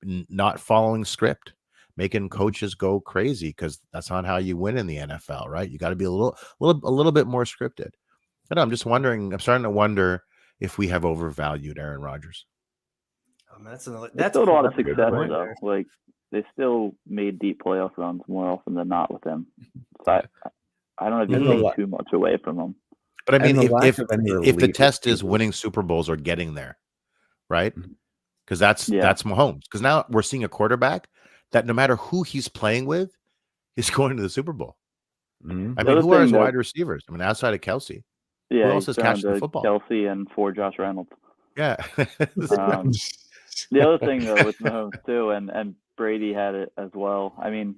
not following script, making coaches go crazy because that's not how you win in the NFL, right? You got to be a little bit more scripted. I know, I'm just wondering. I'm starting to wonder if we have overvalued Aaron Rodgers. That's still a lot of success though. Like, they still made deep playoff runs more often than not with him. So I don't have to take too much away from him. But I mean, if the test is winning Super Bowls or getting there, right? Because that's Mahomes. Because now we're seeing a quarterback that no matter who he's playing with, he's going to the Super Bowl. I mean, who are his wide receivers? I mean, outside of Kelsey, who else is catching the football? Kelsey and 4 Josh Reynolds. Yeah. The other thing though with Mahomes too, and Brady had it as well. I mean,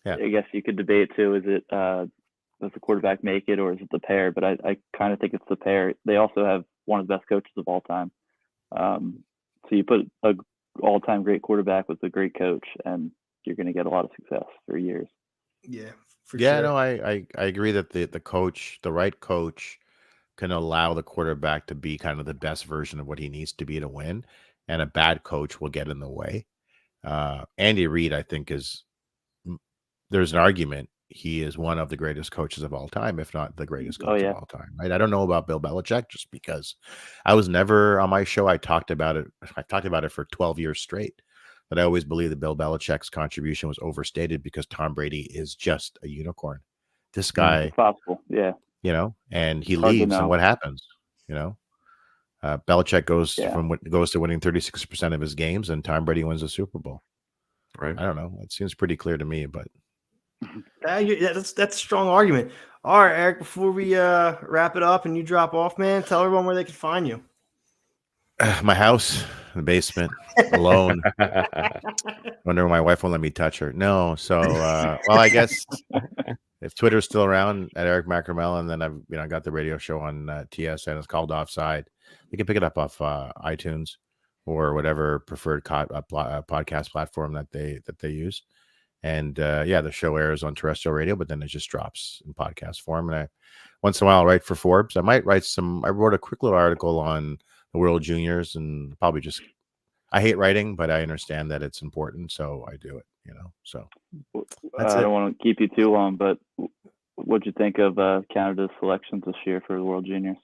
I guess you could debate too. Is it does the quarterback make it, or is it the pair? But I kind of think it's the pair. They also have one of the best coaches of all time. So you put a all-time great quarterback with a great coach, and you're going to get a lot of success for years. Yeah, sure. No, I agree that the right coach can allow the quarterback to be kind of the best version of what he needs to be to win, and a bad coach will get in the way. Andy Reid, I think, there's an argument he is one of the greatest coaches of all time, if not the greatest coach of all time. Right? I don't know about Bill Belichick just because I was never on my show. I talked about it for 12 years straight. But I always believe that Bill Belichick's contribution was overstated because Tom Brady is just a unicorn. This guy, it's possible, and he leaves, and what happens? Belichick goes to winning 36% of his games, and Tom Brady wins the Super Bowl. Right? I don't know. It seems pretty clear to me, but that's a strong argument. All right, Eric. Before we wrap it up and you drop off, man, tell everyone where they can find you. My house, the basement, alone. Wonder my wife won't let me touch her. No, so I guess if Twitter's still around at Eric Macramel, and then I've got the radio show on TSN. It's called Offside. You can pick it up off iTunes or whatever preferred podcast platform that they use. And the show airs on terrestrial radio, but then it just drops in podcast form. And once in a while, I'll write for Forbes. I might write I wrote a quick little article on the World Juniors, and probably I hate writing, but I understand that it's important, so I do it. So I don't want to keep you too long, but what'd you think of Canada's selections this year for the World Juniors?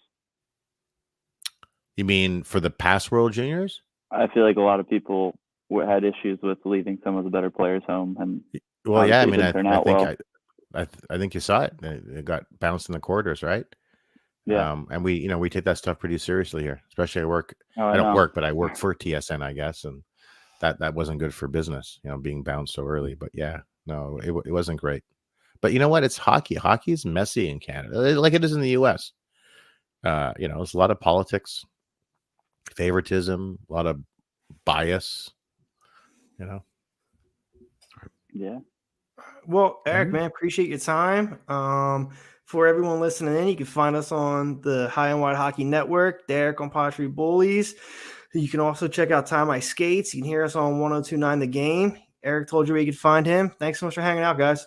You mean for the past World Juniors? I feel like a lot people had issues with leaving some of the better players home, and I mean, I think you saw it. It got bounced in the quarters, right? Yeah. And we take that stuff pretty seriously here, especially I work. I don't work, but I work for TSN, I guess, and that wasn't good for business, being bounced so early. But it wasn't great. But you know what? It's hockey. Hockey is messy in Canada, like it is in the U.S. It's a lot of politics, favoritism, a lot of bias. Yeah. Well, Eric, man, appreciate your time. For everyone listening in, you can find us on the High and Wide Hockey Network, Derek on Pod Street Bullies. You can also check out Time I Skates. You can hear us on 102.9 The Game. Eric told you where you could find him. Thanks so much for hanging out, guys.